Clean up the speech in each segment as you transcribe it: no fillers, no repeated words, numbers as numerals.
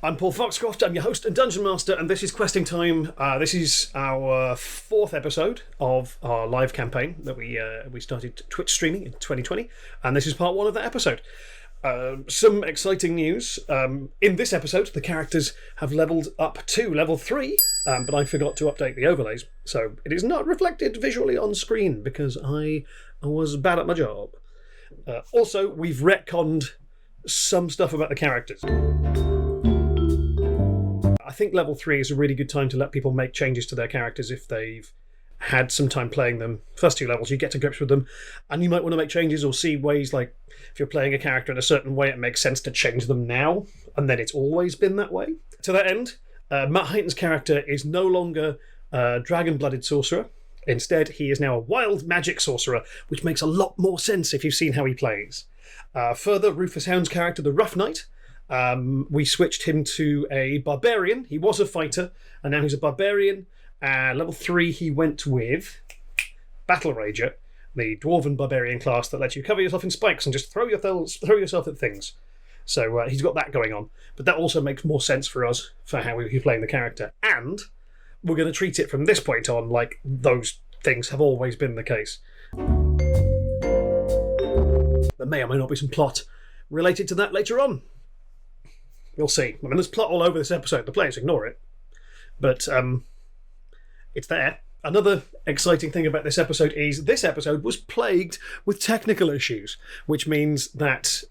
I'm Paul Foxcroft, I'm your host and Dungeon Master, and this is Questing Time. This is our fourth episode of our live campaign that we started Twitch streaming in 2020, and this is part one of that episode. Some exciting news. In this episode, the characters have leveled up to level 3, but I forgot to update the overlays, so it is not reflected visually on screen because I was bad at my job. Also, we've retconned some stuff about the characters. I think level 3 is a really good time to let people make changes to their characters if they've had some time playing them. First 2 levels, you get to grips with them, and you might want to make changes or see ways, like if you're playing a character in a certain way, it makes sense to change them now, and then it's always been that way. To that end, Matt Highton's character is no longer a dragon-blooded sorcerer. Instead, he is now a wild magic sorcerer, which makes a lot more sense if you've seen how he plays. Further, Rufus Hound's character, the Rough Knight, we switched him to a barbarian. He was a fighter, and now he's a barbarian. Level 3, he went with Battle Rager, the Dwarven barbarian class that lets you cover yourself in spikes and just throw yourself at things. So he's got that going on. But that also makes more sense for us for how we're playing the character. And we're going to treat it from this point on like those things have always been the case. There may or may not be some plot related to that later on. You'll see. I mean, there's plot all over this episode. The players ignore it. But it's there. Another exciting thing about this episode is this episode was plagued with technical issues, which means that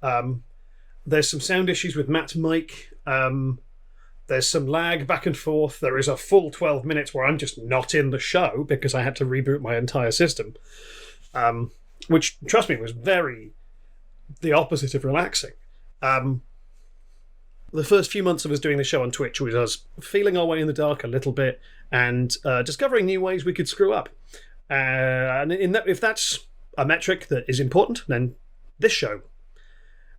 there's some sound issues with Matt's mic. There's some lag back and forth. There is a full 12 minutes where I'm just not in the show because I had to reboot my entire system, which, trust me, was very the opposite of relaxing. The first few months of us doing the show on Twitch was us feeling our way in the dark a little bit and discovering new ways we could screw up. And if that's a metric that is important, then this show,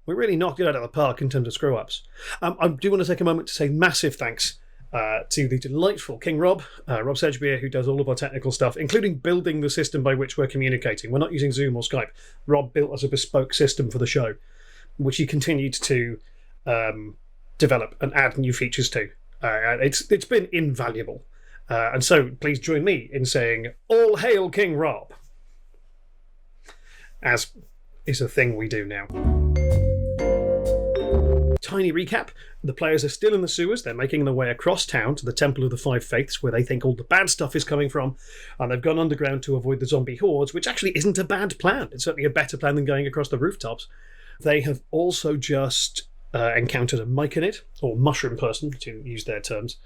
we really knocked it out of the park in terms of screw-ups. I do want to take a moment to say massive thanks to the delightful King Rob Sedgebeer, who does all of our technical stuff, including building the system by which we're communicating. We're not using Zoom or Skype. Rob built us a bespoke system for the show, which he continued to develop and add new features to. It's been invaluable. And so please join me in saying, all hail King Rob, as is a thing we do now. Tiny recap, the players are still in the sewers. They're making their way across town to the Temple of the Five Faiths, where they think all the bad stuff is coming from, and they've gone underground to avoid the zombie hordes, which actually isn't a bad plan. It's certainly a better plan than going across the rooftops. They have also just encountered a myconid, or mushroom person, to use their terms,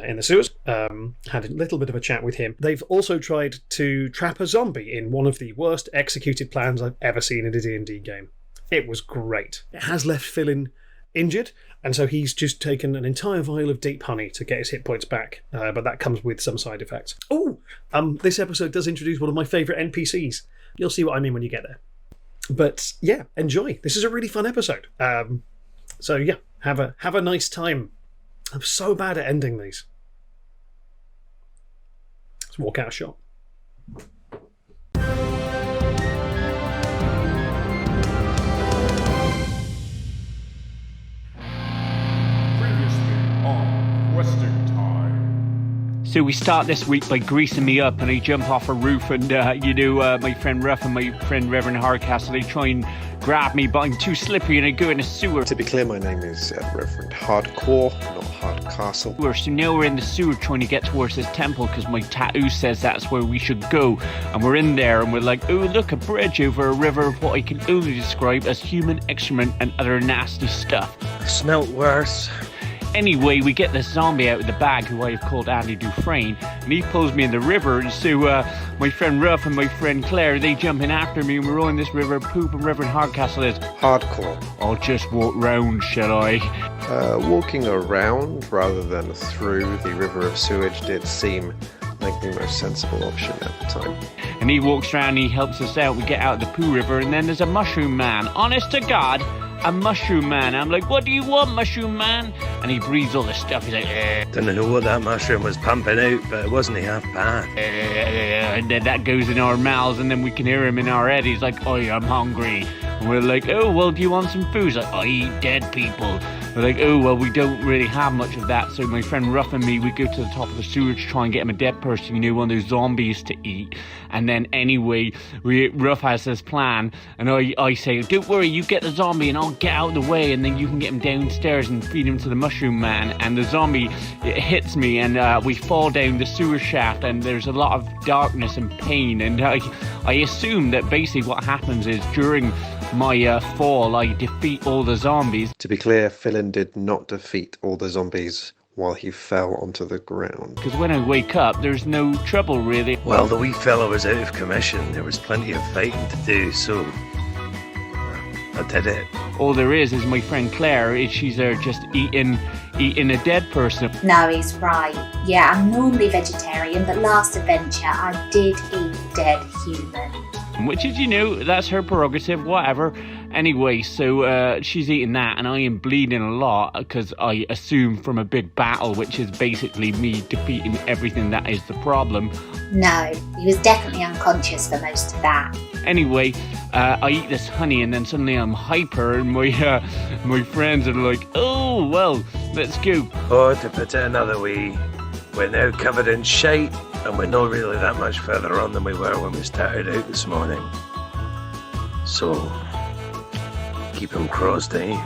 in the sewers. Had a little bit of a chat with him. They've also tried to trap a zombie in one of the worst executed plans I've ever seen in a D&D game. It was great. It has left Phillin injured, and so he's just taken an entire vial of deep honey to get his hit points back, but that comes with some side effects. This episode does introduce one of my favourite NPCs. You'll see what I mean when you get there. But yeah, enjoy. This is a really fun episode. So yeah, have a nice time. I'm so bad at ending these. Let's walk out a shot. So we start this week by greasing me up, and I jump off a roof, and my friend Ruff and my friend Reverend Hardcastle, they try and grab me, but I'm too slippery and I go in a sewer. To be clear, my name is Reverend Hardcore, not Hardcastle. So now we're in the sewer trying to get towards this temple because my tattoo says that's where we should go. And we're in there and we're like, oh, look, a bridge over a river of what I can only describe as human excrement and other nasty stuff. Smelt worse. Anyway, we get this zombie out of the bag, who I have called Andy Dufresne, and he pulls me in the river, and so my friend Ruff and my friend Claire, they jump in after me, and we're all in this river poop, and Reverend Hardcastle is, Hardcore. I'll just walk round, shall I? Walking around rather than through the river of sewage did seem like the most sensible option at the time. And he walks around, he helps us out, we get out of the poo river, and then there's a mushroom man, honest to God, a mushroom man. I'm like, what do you want, mushroom man? And he breathes all this stuff. He's like, Don't know what that mushroom was pumping out, but it wasn't half bad. And then that goes in our mouths, and then we can hear him in our head. He's like, oh, I'm hungry. And we're like, oh, well, do you want some food? He's like, I eat dead people. We're like, oh, well, we don't really have much of that. So my friend Ruff and me, we go to the top of the sewer to try and get him a dead person, one of those zombies to eat. And then anyway, Ruff has this plan, and I say, don't worry, you get the zombie and I'll get out of the way, and then you can get him downstairs and feed him to the mushroom man. And the zombie, it hits me, and we fall down the sewer shaft, and there's a lot of darkness and pain. And I assume that basically what happens is during my fall, I defeat all the zombies. To be clear, Phillin did not defeat all the zombies while he fell onto the ground. Because when I wake up, there's no trouble, really. Well, the wee fellow was out of commission. There was plenty of fighting to do, so I did it. All there is my friend Claire. She's there just eating a dead person. No, he's right. Yeah, I'm normally vegetarian, but last adventure I did eat dead human. Which is, that's her prerogative, whatever. Anyway, so she's eating that, and I am bleeding a lot because I assume from a big battle, which is basically me defeating everything that is the problem. No, he was definitely unconscious for most of that. Anyway, I eat this honey, and then suddenly I'm hyper, and my friends are like, oh, well, let's go. Or to put it another way, we're now covered in shite, and we're not really that much further on than we were when we started out this morning. So, keep them crossed, eh?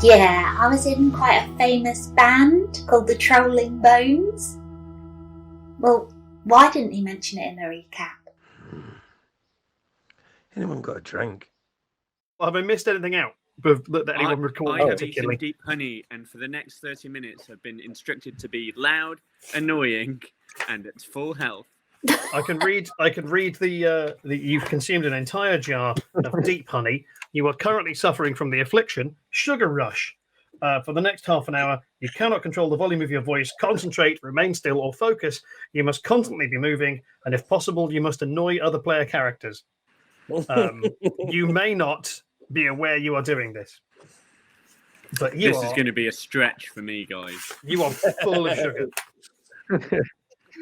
Yeah, I was in quite a famous band called the Trolling Bones. Well, why didn't he mention it in the recap? Anyone got a drink? Have I missed anything out that anyone recalled? I have eaten deep honey, and for the next 30 minutes have been instructed to be loud, annoying, and at full health. I can read the you've consumed an entire jar of deep honey. You are currently suffering from the affliction, sugar rush. For the next half an hour, you cannot control the volume of your voice, concentrate, remain still, or focus. You must constantly be moving, and if possible, you must annoy other player characters. You may not be aware you are doing this, but this is going to be a stretch for me, guys. You are full of sugar.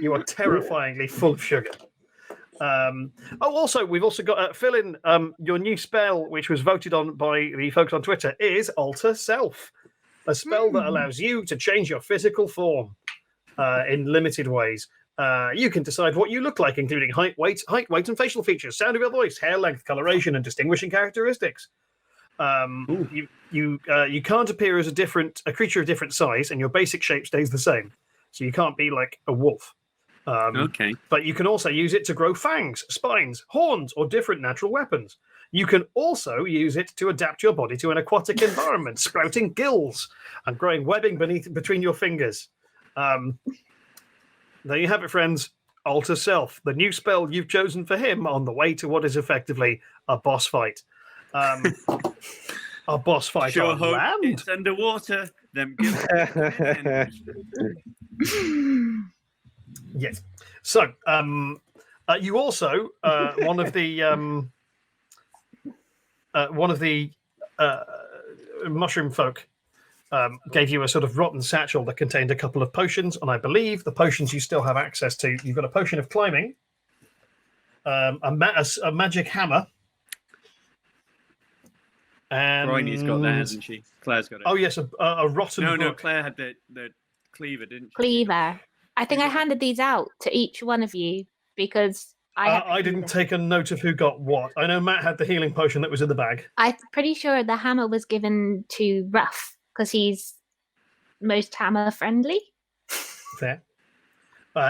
You are terrifyingly full of sugar. Also, we've also got Phillin. Your new spell, which was voted on by the folks on Twitter, is Alter Self, a spell that allows you to change your physical form in limited ways. You can decide what you look like, including height, weight, and facial features, sound of your voice, hair length, coloration, and distinguishing characteristics. You can't appear as a creature of different size, and your basic shape stays the same. So you can't be like a wolf. Okay. But you can also use it to grow fangs, spines, horns, or different natural weapons. You can also use it to adapt your body to an aquatic environment, sprouting gills and growing webbing between your fingers. There you have it, friends. Alter Self, the new spell you've chosen for him on the way to what is effectively a boss fight. A boss fight sure on hope land. It's underwater. Them Yes. So, you also one of the mushroom folk gave you a sort of rotten satchel that contained a couple of potions, and I believe the potions you still have access to. You've got a potion of climbing, a magic hammer, and Briony's got that, hasn't she? Claire's got it. Oh yes, a rotten. No, book. Claire had the cleaver, didn't she? Cleaver. I think I handed these out to each one of you because I didn't take a note of who got what. I know Matt had the healing potion that was in the bag. I'm pretty sure the hammer was given to Ruff because he's most hammer friendly. Fair.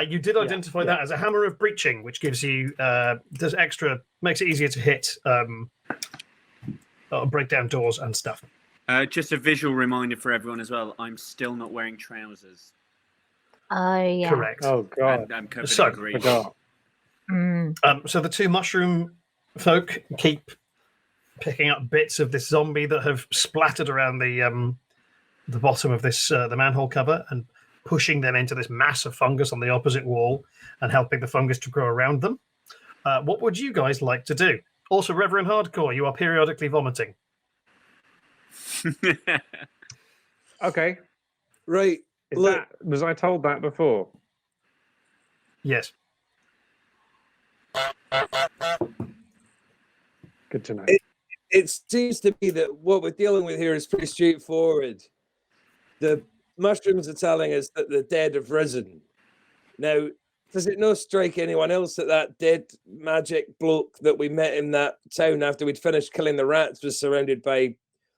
You did identify that as a hammer of breaching, which gives you makes it easier to hit, break down doors and stuff. Just a visual reminder for everyone as well. I'm still not wearing trousers. Oh yeah. Correct. Oh god. I'm covered in grease. So the two mushroom folk keep picking up bits of this zombie that have splattered around the bottom of this the manhole cover and pushing them into this mass of fungus on the opposite wall and helping the fungus to grow around them. What would you guys like to do? Also, Reverend Hardcore, you are periodically vomiting. Okay. Right. Was I told that before? Yes. Good to know. It seems to me that what we're dealing with here is pretty straightforward. The mushrooms are telling us that the dead have risen. Now, does it not strike anyone else that dead magic bloke that we met in that town after we'd finished killing the rats was surrounded by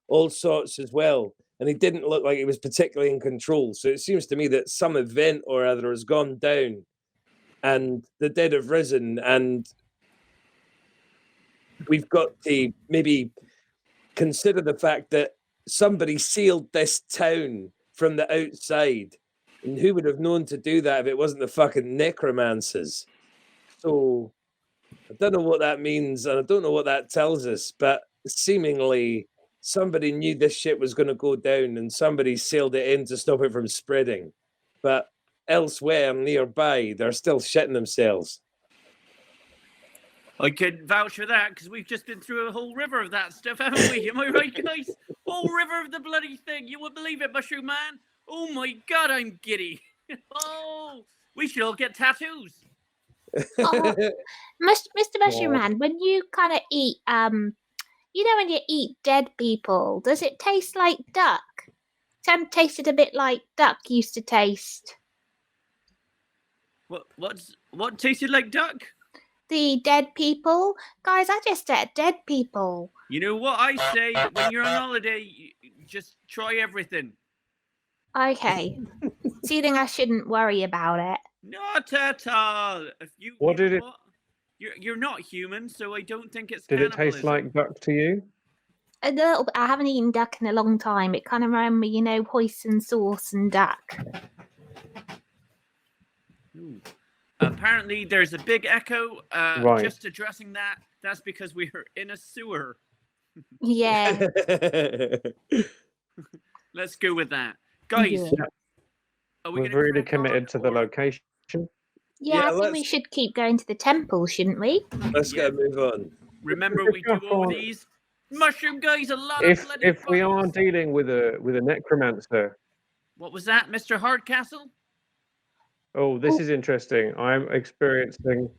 all sorts as well? And he didn't look like he was particularly in control. So it seems to me that some event or other has gone down and the dead have risen, and we've got to maybe consider the fact that somebody sealed this town from the outside. And who would have known to do that if it wasn't the fucking necromancers? So I don't know what that means, and I don't know what that tells us, but seemingly somebody knew this shit was going to go down and somebody sealed it in to stop it from spreading. But elsewhere, nearby, they're still shitting themselves. I could vouch for that because we've just been through a whole river of that stuff, haven't we? Am I right, guys? Whole river of the bloody thing. You wouldn't believe it, Mushroom Man. Oh my God, I'm giddy. Oh, we should all get tattoos. Oh, Mr. Mushroom Man, when you kind of eat, you know, when you eat dead people, does it taste like duck? Sam tasted a bit like duck used to taste. What tasted like duck? The dead people, guys. I just ate dead people. You know what I say? When you're on holiday, you just try everything. Okay. So you think I shouldn't worry about it? Not at all. If you, What did it? What? You're not human, so I don't think it's. Did it taste like duck to you? A little bit. I haven't eaten duck in a long time. It kind of reminded me, you know, hoisin sauce and duck. Ooh. Apparently, there's a big echo. Right. Just addressing that. That's because we're in a sewer. Yeah. Let's go with that, guys. Yeah. We're really committed to the location. Yeah, I think we should keep going to the temple, shouldn't we? Let's go move on. Remember, we do all these mushroom guys. A lot of bloody. If we are dealing with a necromancer. What was that, Mr. Hardcastle? Oh, this is interesting. I'm experiencing.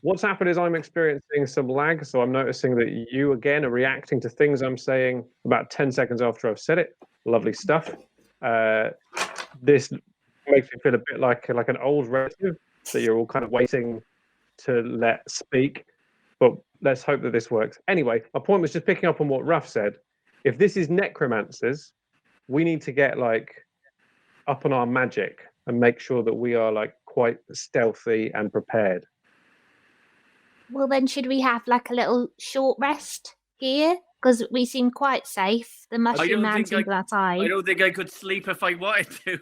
What's happened is I'm experiencing some lag, so I'm noticing that you again are reacting to things I'm saying about 10 seconds after I've said it. Lovely stuff. This makes me feel a bit like an old relative that you're all kind of waiting to let speak. But let's hope that this works. Anyway, my point was just picking up on what Ruff said. If this is necromancers, we need to get like up on our magic and make sure that we are like quite stealthy and prepared. Well, then should we have like a little short rest here? Because we seem quite safe. The mushroom man seems outside. I don't think I could sleep if I wanted to.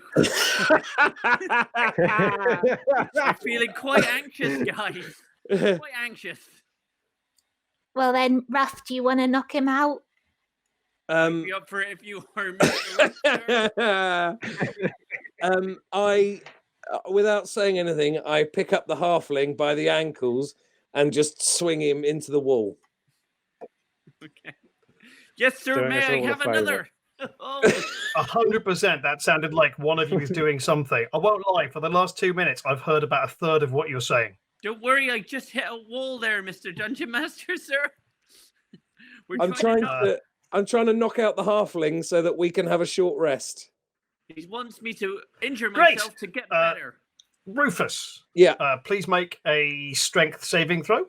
I'm feeling quite anxious, guys. Quite anxious. Well then, Ruff, do you want to knock him out? I'd be up for it if you were. I, without saying anything, I pick up the halfling by the ankles and just swing him into the wall. Okay. Yes, sir. May I have another? 100%. That sounded like one of you is doing something. I won't lie. For the last 2 minutes, I've heard about a third of what you're saying. Don't worry. I just hit a wall there, Mr. Dungeon Master, sir. I'm trying to knock out the halfling so that we can have a short rest. He wants me to injure myself to get better. Rufus. Yeah. Please make a strength saving throw.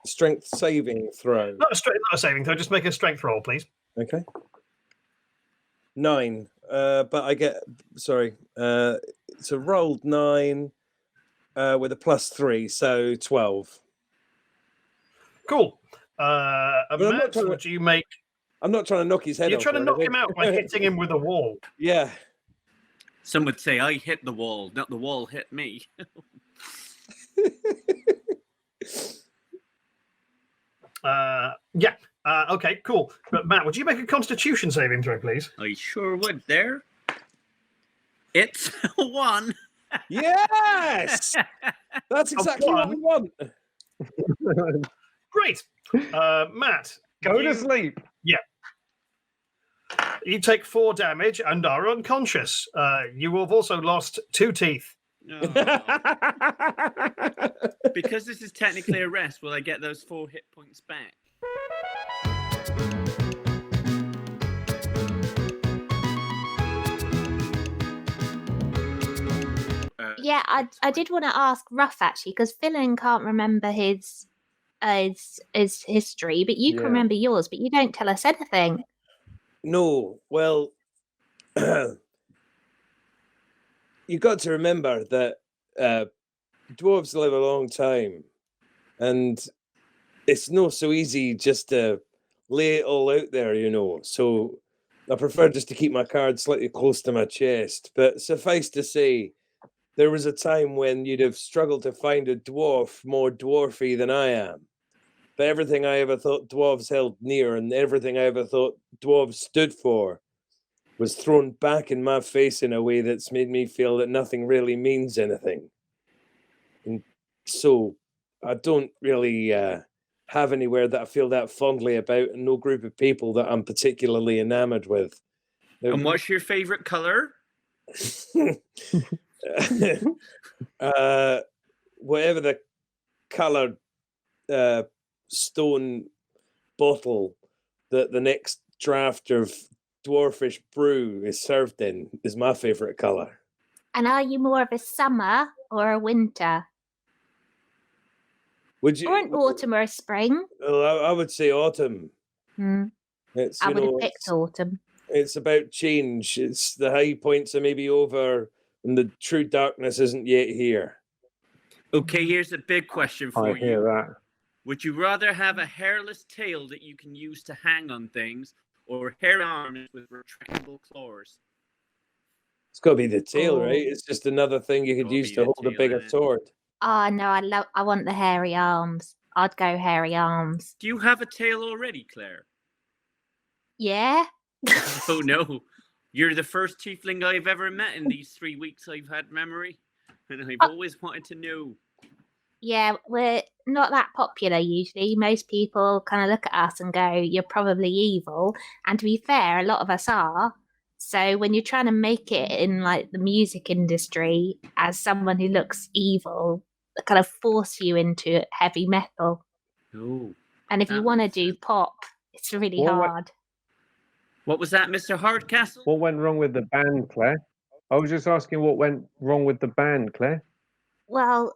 Strength saving throw. Not a saving throw. Just make a strength roll, please. Okay. 9. But I get. Sorry. It's a rolled 9 with a +3, so 12. Cool. Matt, would you make? I'm not trying to knock his head off. You're trying to knock him out by hitting him with a wall. Yeah. Some would say I hit the wall, not the wall hit me. Yeah. Okay, cool. But Matt, would you make a Constitution saving throw, please? I sure would there. It's 1. Yes! That's exactly what we want. Great. Matt. Go to sleep. Yeah. You take 4 damage and are unconscious. You have also lost 2 teeth. No. Because this is technically a rest, will I get those 4 hit points back? Yeah, I did want to ask Ruff actually, because Phillin can't remember his history, but you can Yeah. remember yours, but you don't tell us anything. No, well, you got to remember that dwarves live a long time, and it's not so easy just to lay it all out there, you know. So I prefer just to keep my cards slightly close to my chest. But suffice to say, there was a time when you'd have struggled to find a dwarf more dwarfy than I am. But everything I ever thought dwarves held near and everything I ever thought dwarves stood for was thrown back in my face in a way that's made me feel that nothing really means anything. And so I don't really have anywhere that I feel that fondly about, and no group of people that I'm particularly enamored with. And what's your favorite color? Whatever the colored stone bottle that the next draft of dwarfish brew is served in is my favorite color. And are you more of a summer or a winter? Would you? Or an autumn or a spring? Well, I would say autumn. It's I would have picked autumn. It's about change. It's the high points are maybe over, and the true darkness isn't yet here. Okay, here's a big question for I you. hear that. Would you rather have a hairless tail that you can use to hang on things, or hairy arms with retractable claws? It's got to be the tail, right? It's just another thing you could use to hold a bigger sword. Oh no, I want the hairy arms. I'd go hairy arms. Do you have a tail already, Claire? Yeah. Oh no. You're the first tiefling I've ever met in these 3 weeks I've had memory. And I've always wanted to know. Yeah, we're not that popular usually. Most people kind of look at us and go, "You're probably evil." And to be fair, a lot of us are. So when you're trying to make it in like the music industry as someone who looks evil, they kind of force you into heavy metal. Oh. And if you want to do pop, it's really hard. What was that, Mr. Hardcastle? What went wrong with the band, Claire? I was just asking what went wrong with the band, Claire. Well,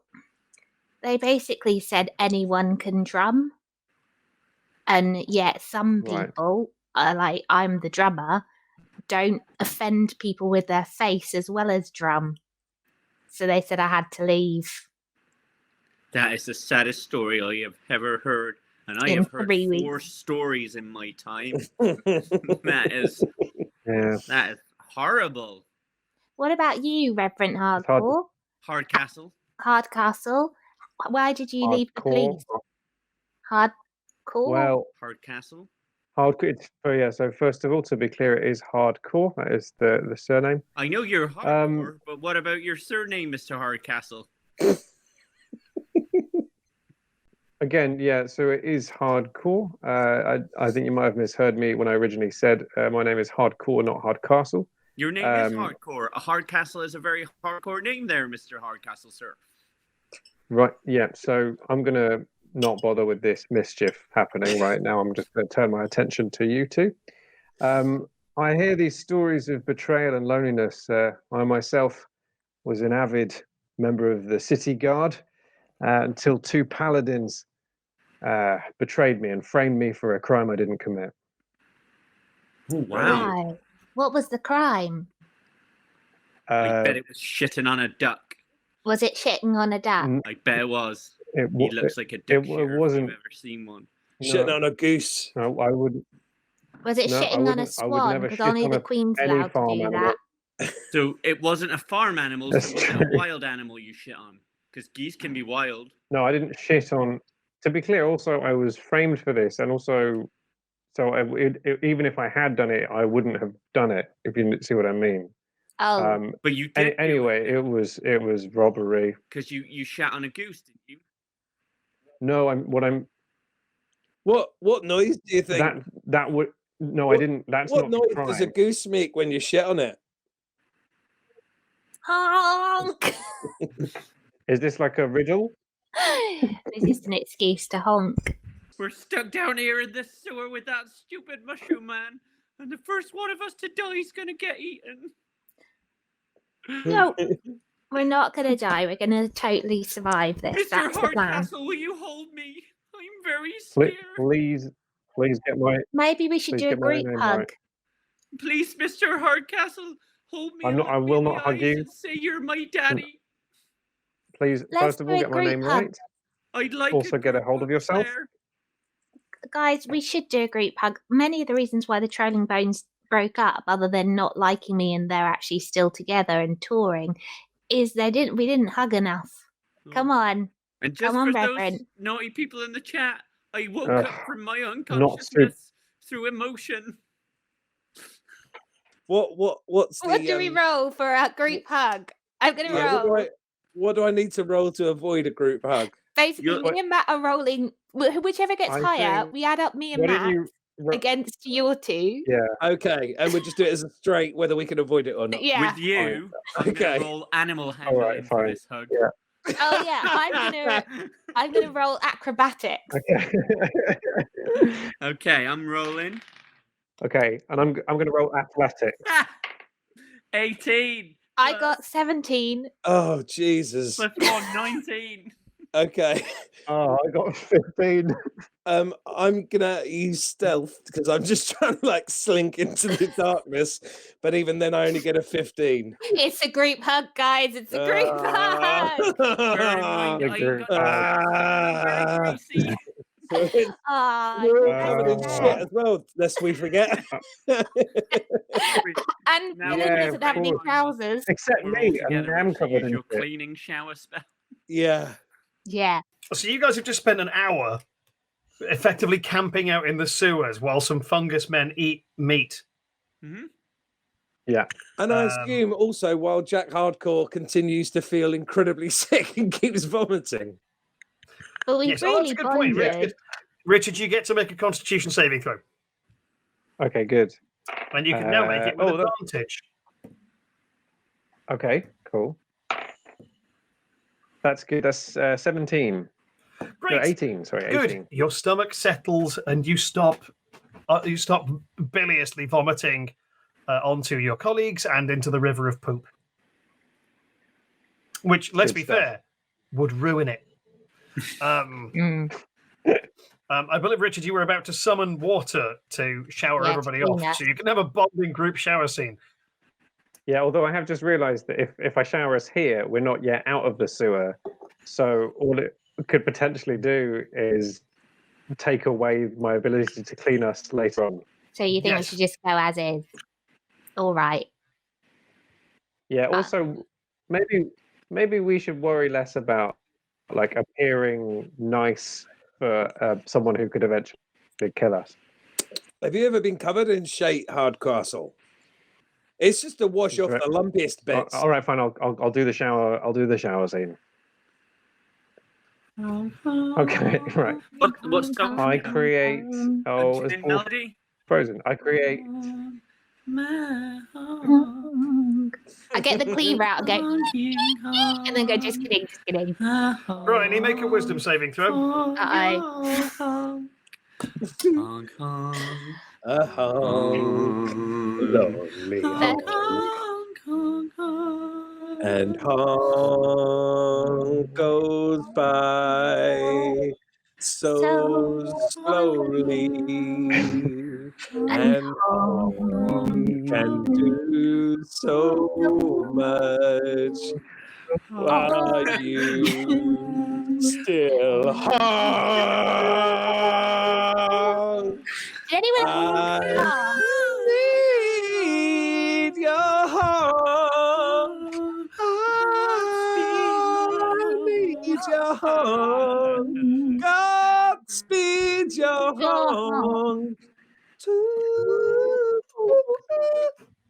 they basically said anyone can drum. And yet some people are like, I'm the drummer, don't offend people with their face as well as drum. So they said I had to leave. That is the saddest story I have ever heard. And I have heard 4 stories in my time. That is horrible. What about you, Reverend Hardcore? Hardcastle. Hardcastle. Why did you leave the police? Hardcore? Well, Hardcastle. Hardcore. So first of all, to be clear, it is hardcore. That is the surname. I know you're hardcore, but what about your surname, Mr. Hardcastle? Again, yeah, so it is hardcore. I think you might have misheard me when I originally said my name is Hardcore, not Hardcastle. Your name is Hardcore. A Hardcastle is a very hardcore name there, Mr. Hardcastle, sir. Right, yeah, so I'm going to not bother with this mischief happening right now. I'm just going to turn my attention to you two. I hear these stories of betrayal and loneliness. I myself was an avid member of the City Guard until 2 paladins betrayed me and framed me for a crime I didn't commit. Oh, wow. What was the crime? I bet it was shitting on a duck. Was it shitting on a duck? I bet it was. He looks like a duck sheriff if I've ever seen one. Shitting on a goose. No, I wouldn't. Was it shitting on a swan? Because only the Queen's allowed to do that. So it wasn't a farm animal, so it wasn't a wild animal you shit on. Because geese can be wild. No, I didn't shit on. To be clear, also, I was framed for this, and also, even if I had done it, I wouldn't have done it, if you see what I mean. Oh. But you did. Anyway, it was robbery. Because you shat on a goose, didn't you? No, What noise do you think? That would. No, I didn't. That's what not noise the crime. does a goose make when you shit on it? Honk! Is this like a riddle? It's just an excuse to honk. We're stuck down here in this sewer with that stupid mushroom man, and the first one of us to die is gonna get eaten. No, We're not going to die. We're going to totally survive this. Mr. That's the plan. Hardcastle, will you hold me? I'm very scared. Please get my. Maybe we should Please do a get my group name hug. right. Please, Mr. Hardcastle, hold me. I'm not. and I look me will in the not hug eyes you. and say you're my daddy. Please, Let's first of do all, a get my group name hug. right. I'd like Also, get a group hold of hug, yourself. Claire. Guys, we should do a group hug. Many of the reasons why the Trolling Bones broke up, other than not liking me and they're actually still together and touring, is we didn't hug enough. Come on. And just Come on, for those Reverend. naughty people in the chat, I woke Ugh, up from my not unconsciousness through emotion. What's the What do we roll for a group hug? I'm going to roll. what do I need to roll to avoid a group hug? Basically, me and Matt are rolling. Whichever gets I higher, think- we add up me and Why don't Matt you? against your two. Yeah. Okay, and we'll just do it as a straight, whether we can avoid it or not. Yeah. With you, I'm Okay. going to roll animal handling for fine. this hug. Yeah. Oh yeah, I'm gonna roll acrobatics. Okay. Okay, I'm rolling. Okay, and I'm going to roll athletics. 18. I got 17. Oh Jesus. Plus 1, 19. Okay. Oh, I got 15. I'm gonna use stealth because I'm just trying to like slink into the darkness, but even then I only get a 15. It's a group hug, guys. It's a group hug. Bear in mind, I got very greasy. We're all covered in shit as well, lest we forget. And Now Phillin Yeah, doesn't of have any course. trousers. Except We're all me, and together. I'm Use covered in your shit. cleaning shower spell. Yeah. Yeah. So you guys have just spent an hour effectively camping out in the sewers while some fungus men eat meat. Mm-hmm. Yeah. And I assume also while Jack Hardcore continues to feel incredibly sick and keeps vomiting. But we Yes, oh, that's really a good point, bonded. Richard. Richard, you get to make a Constitution saving throw, Okay, good. and you can now make it with advantage. Okay, cool. That's good. That's 17. Great. No, 18. Sorry, 18. Good. Your stomach settles, and you stop biliously vomiting onto your colleagues and into the river of poop. Which, let's Good be stuff. fair, would ruin it. I believe, Richard, you were about to summon water to shower Yeah, everybody to clean off, us. so you can have a bonding group shower scene. Yeah, although I have just realised that if I shower us here, we're not yet out of the sewer. So all it could potentially do is take away my ability to clean us later on. So you think we Yes. should just go as is? All right. Yeah, also maybe we should worry less about like appearing nice for someone who could eventually kill us. Have you ever been covered in shite, Hardcastle? It's just to wash off the lumpiest bits. All right, fine. I'll do the shower. I'll do the shower scene. Okay, right. What's song? I create. Oh, it's all melody. frozen. I create. I get the cleaver out and go, and then go, just kidding, just kidding. Briony, make a wisdom saving throw. Uh-oh. Honk, honk. Lonely and honk goes by so slowly, and honk can do so much while you still honk. Did anyone I need your home. I need your home. God speed your home.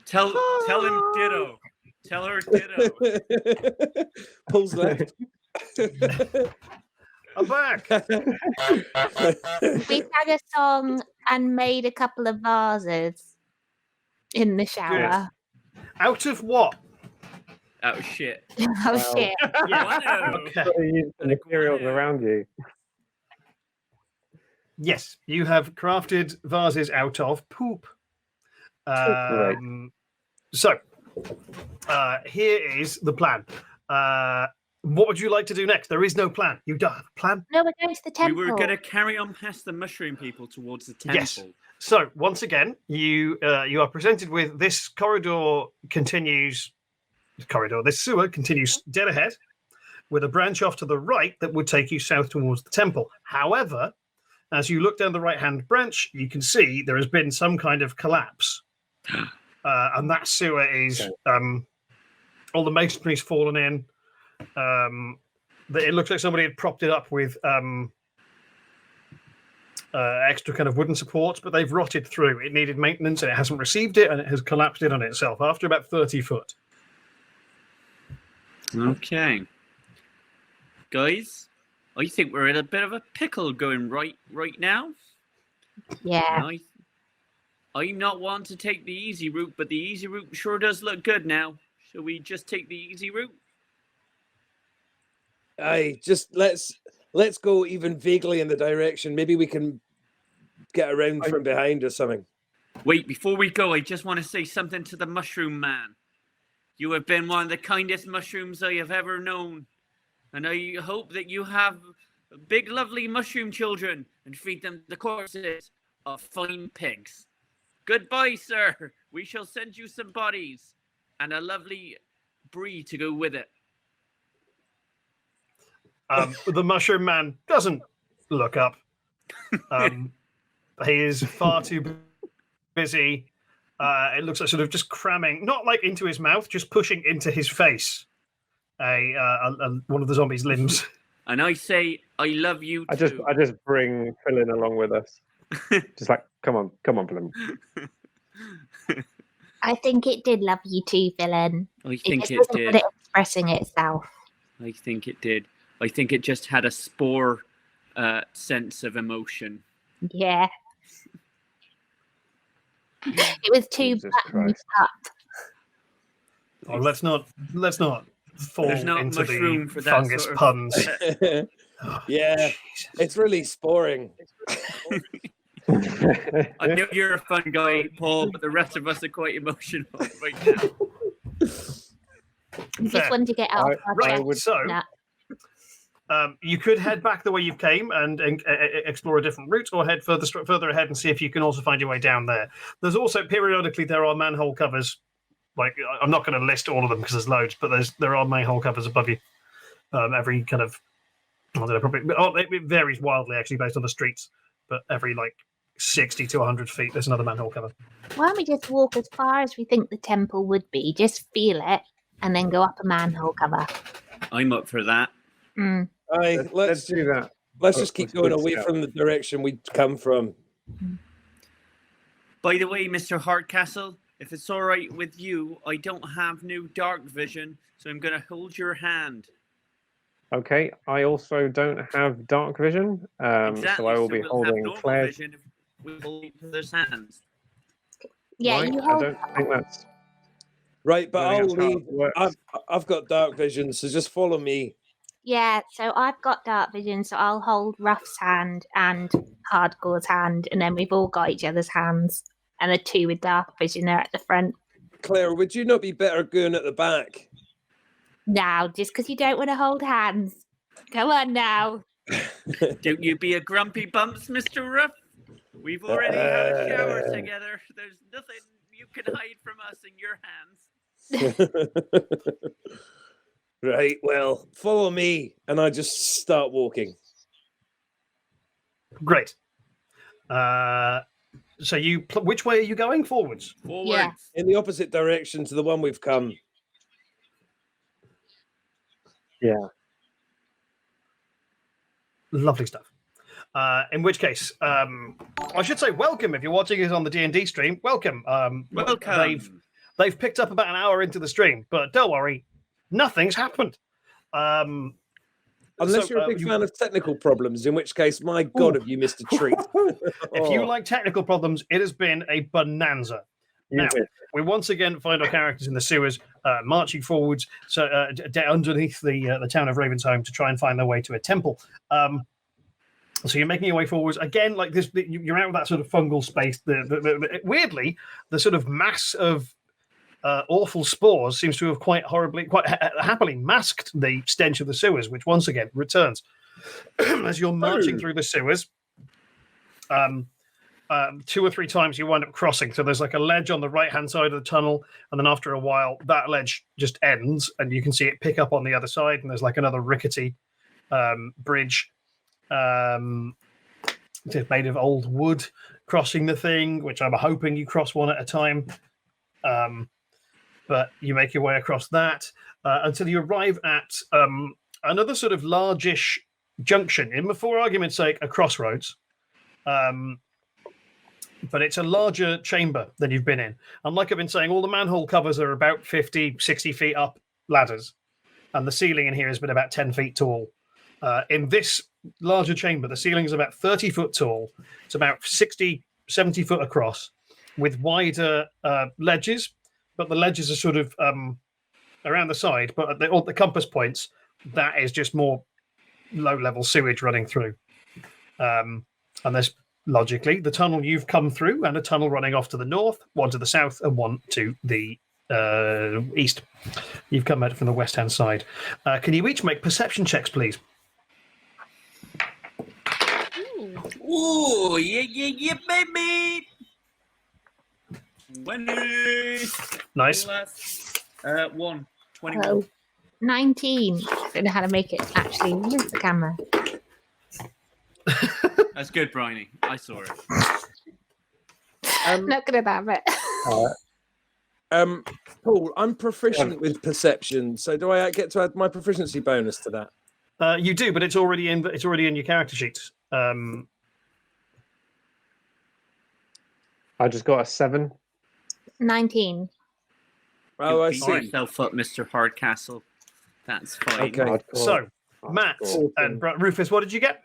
Tell him ditto. Tell her ditto. Pulls left. I'm back. We sang a song and made a couple of vases in the shower. Out of what? Oh shit. Oh shit. Yeah. Okay. Use the materials around you. Yes, you have crafted vases out of poop. Great. So, here is the plan. What would you like to do next? There is no plan. You don't have a plan? No, we're going to the temple. We were going to carry on past the mushroom people towards the temple. Yes. So, once again, you are presented with this corridor continues... This sewer continues dead ahead with a branch off to the right that would take you south towards the temple. However, as you look down the right-hand branch, you can see there has been some kind of collapse. And that sewer is... all the masonry's fallen in. It looks like somebody had propped it up with extra kind of wooden supports, but they've rotted through. It needed maintenance, and it hasn't received it, and it has collapsed in on itself after about 30 foot. Okay. Guys, I think we're in a bit of a pickle going right now. Yeah. I'm not one to take the easy route, but the easy route sure does look good now. Shall we just take the easy route? Aye, just let's go even vaguely in the direction. Maybe we can get around from behind or something. Wait, before we go, I just want to say something to the mushroom man. You have been one of the kindest mushrooms I have ever known. And I hope that you have big, lovely mushroom children and feed them the corpses of fine pigs. Goodbye, sir. We shall send you some bodies and a lovely brie to go with it. The mushroom man doesn't look up. He is far too busy. It looks like sort of just cramming, not like into his mouth, just pushing into his face one of the zombies' limbs. And I say, I love you too. I just bring Phillin along with us. Just like, come on, Phillin. I think it did love you too, Phillin. I think it wasn't did. good at expressing itself. I think it did. I think it just had a spore sense of emotion. Yeah. It was too buttoned up. Oh, let's not fall There's not into much the room for that fungus sort of- puns. Yeah, it's really sporing. I know you're a fun guy, Paul, but the rest of us are quite emotional right now. We just wanted to get out of our Right, chest. so that. you could head back the way you came and explore a different route, or head further ahead and see if you can also find your way down there. There's also periodically there are manhole covers. Like, I'm not going to list all of them because there's loads, but there are manhole covers above you. Every kind of, I don't know, probably it varies wildly actually based on the streets, but every like 60 to 100 feet there's another manhole cover. Why don't we just walk as far as we think the temple would be, just feel it, and then go up a manhole cover? I'm up for that. Mm. Aye, Let's do that. Let's just keep going away from the direction we'd come from. By the way, Mr. Hardcastle, if it's all right with you, I don't have new dark vision, so I'm going to hold your hand. Okay, I also don't have dark vision, so I will be we'll holding have normal Claire's. vision if we hold each other's hands. Yeah, Right? you I hold. don't think that's. Right, but I I'll think that's how lead. it works. I've got dark vision, so just follow me. Yeah, so I've got dark vision, so I'll hold Ruff's hand and Hardcore's hand, and then we've all got each other's hands. And the two with dark vision are at the front. Claire, would you not be better going at the back? Now, just because you don't want to hold hands. Come on now. Don't you be a grumpy bumps, Mr. Ruff. We've already had a shower together. There's nothing you can hide from us in your hands. Right, well, follow me, and I just start walking. Great. So which way are you going? Forwards? Forwards. Yeah. In the opposite direction to the one we've come. Yeah. Lovely stuff. In which case, I should say welcome if you're watching us on the D&D stream. Welcome. Welcome. They've picked up about an hour into the stream, but don't worry, nothing's happened. Unless you're a big fan of technical problems, in which case, my God, have you missed a treat. If you like technical problems, it has been a bonanza. Now, we once again find our characters in the sewers, marching forwards, so underneath the town of Ravensholm to try and find their way to a temple. So you're making your way forwards again, like this. You're out of that sort of fungal space. Weirdly, the sort of mass of awful spores seems to have quite happily masked the stench of the sewers, which once again returns as you're marching through the sewers. 2 or 3 times you wind up crossing. So there's like a ledge on the right-hand side of the tunnel, and then after a while, that ledge just ends, and you can see it pick up on the other side, and there's like another rickety bridge made of old wood crossing the thing, which I'm hoping you cross one at a time. But you make your way across that until you arrive at another sort of largish junction, in for argument's sake, a crossroads. But it's a larger chamber than you've been in. And like I've been saying, all the manhole covers are about 50, 60 feet up ladders. And the ceiling in here has been about 10 feet tall. In this larger chamber, the ceiling is about 30 foot tall. It's about 60, 70 foot across with wider ledges. But the ledges are sort of around the side. But at the compass points, that is just more low-level sewage running through. And there's logically the tunnel you've come through and a tunnel running off to the north, one to the south and one to the east. You've come out from the west hand side. Can you each make perception checks, please? Ooh, yeah, baby. 20. Nice. Plus, 1. 21. Oh, 19. Don't know how to make it actually move the camera. That's good, Briony. I saw it. Not good at that, but Paul, I'm proficient with perception, so do I get to add my proficiency bonus to that? You do, but it's already in. It's already in your character sheets. I just got a 7. 19. Oh, I Beat see. yourself up, Mr. Hardcastle. That's fine. Okay. So, Matt and Rufus, what did you get?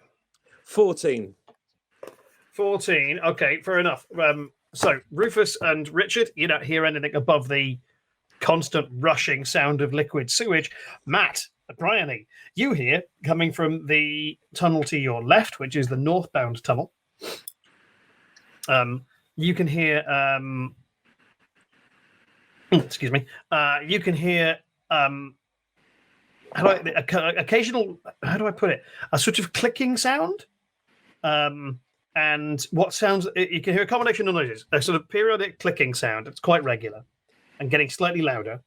14. 14. Okay, fair enough. So Rufus and Richard, you don't hear anything above the constant rushing sound of liquid sewage. Matt, Briony, you hear coming from the tunnel to your left, which is the northbound tunnel. You can hear. Excuse me. You can hear. Occasional. How do I put it? A sort of clicking sound. And what sounds, you can hear a combination of noises, a sort of periodic clicking sound. It's quite regular and getting slightly louder.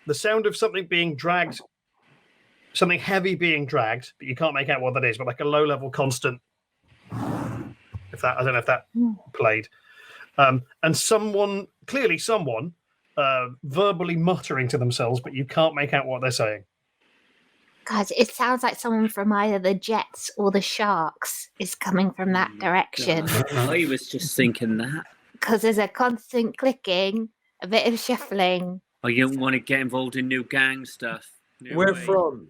The sound of something being dragged, something heavy being dragged, but you can't make out what that is, but like a low level constant. I don't know if that played. And someone verbally muttering to themselves, but you can't make out what they're saying. Guys, it sounds like someone from either the Jets or the Sharks is coming from that direction. I was just thinking that. Because there's a constant clicking, a bit of shuffling. Oh, you don't want to get involved in new gang stuff. No Where way. from?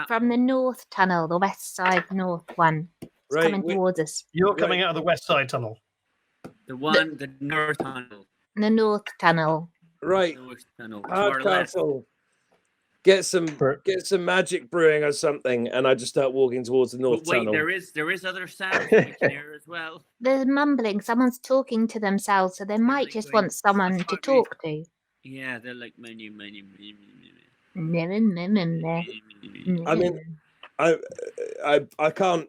From the north tunnel, the west side north one. It's Right, coming towards us. You're coming out of the west side tunnel. The north tunnel. The north tunnel. Right. North tunnel. To our left. Hardcastle. Get some magic brewing or something, and I just start walking towards the north But wait, tunnel. there is other sounds we can hear as well. There's mumbling. Someone's talking to themselves, so they might just want someone to talk to. Yeah, they're like menu. I mean, I can't.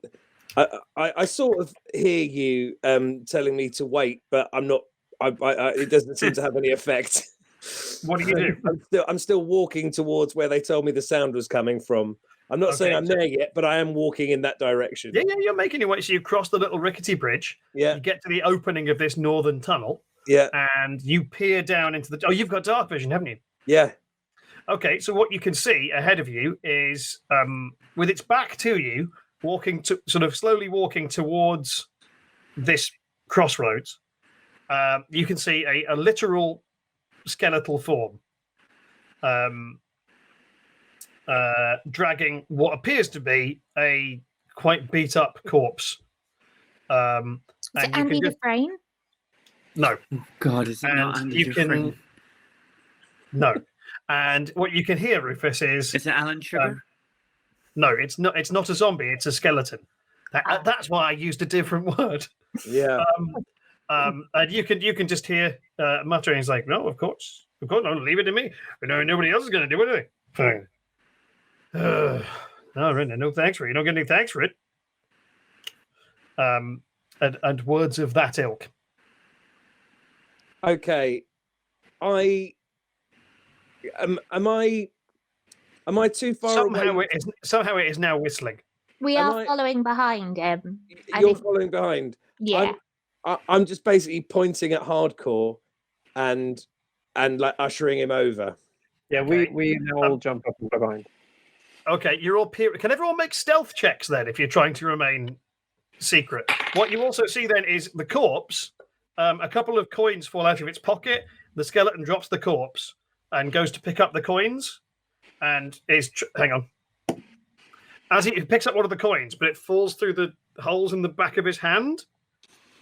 I sort of hear you telling me to wait, but I'm not. It doesn't seem to have any effect. What do you do? I'm still walking towards where they told me the sound was coming from. I'm not saying I'm there yet, but I am walking in that direction. Yeah, you're making your way. So you cross the little rickety bridge. Yeah. You get to the opening of this northern tunnel. Yeah. And you peer down into the. Oh, you've got dark vision, haven't you? Yeah. Okay, so what you can see ahead of you is, with its back to you, slowly walking towards this crossroads. You can see a literal skeletal form dragging what appears to be a quite beat up corpse. Is it Andy Dufresne? No. God, is it not Andy Dufresne? No. And what you can hear, Rufus, is it Alan Sugar? No, it's not. It's not a zombie. It's a skeleton. That's why I used a different word. Yeah. And you can just hear muttering. He's like, "No, of course, no, leave it to me. No, nobody else is going to do anything." Fine. No, Rinda, no thanks for it. You don't get any thanks for it. And words of that ilk. Okay, am I too far away? Somehow it is now whistling. We are following behind him. You're following behind. Yeah. I'm just basically pointing at Hardcore, and like ushering him over. Yeah, Okay. we now all jump up and behind. Okay, you're all Can everyone make stealth checks then if you're trying to remain secret? What you also see then is the corpse. A couple of coins fall out of its pocket. The skeleton drops the corpse and goes to pick up the coins, and hang on. As he picks up one of the coins, but it falls through the holes in the back of his hand,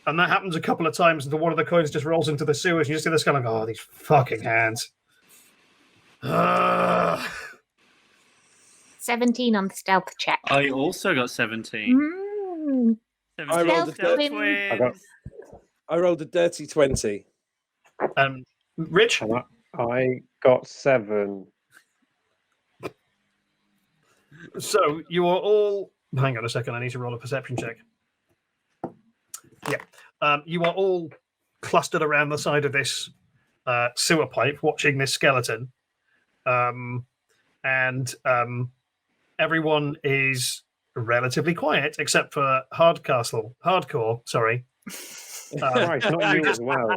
and that happens a couple of times. And one of the coins just rolls into the sewers. You just see the skeleton go, "Oh, these fucking hands." 17 on the stealth check. I also got 17. 17 I rolled a dirty 20. Rich? I got 7. So you are all... Hang on a second, I need to roll a perception check. Yeah. You are all clustered around the side of this sewer pipe, watching this skeleton. And everyone is relatively quiet, except for Hardcore, sorry. Christ, not you as well.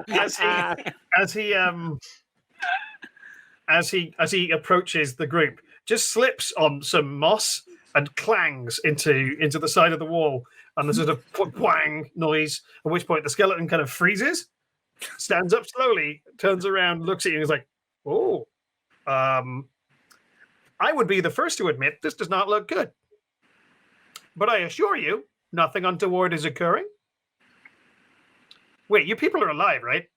As he approaches the group, just slips on some moss and clangs into the side of the wall, and there's a sort of whang noise. At which point the skeleton kind of freezes, stands up slowly, turns around, looks at you, and is like, "Oh, I would be the first to admit this does not look good. But I assure you, nothing untoward is occurring." Wait, you people are alive, right?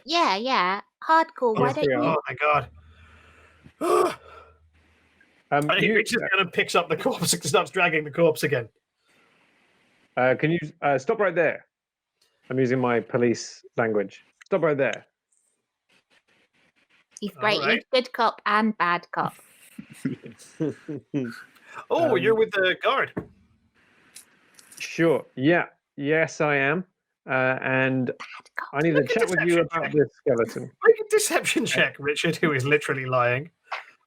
Yeah. Hardcore, why don't you... Oh my god. He You, reaches down and picks up the corpse and starts dragging the corpse again. can you stop right there? I'm using my police language. Stop right there. He's great. All right. He's good cop and bad cop. Oh, you're with the guard. Sure. Yeah. Yes, I am. And I need to Make a chat with you deception about check. this skeleton. Make a deception check, Richard, who is literally lying.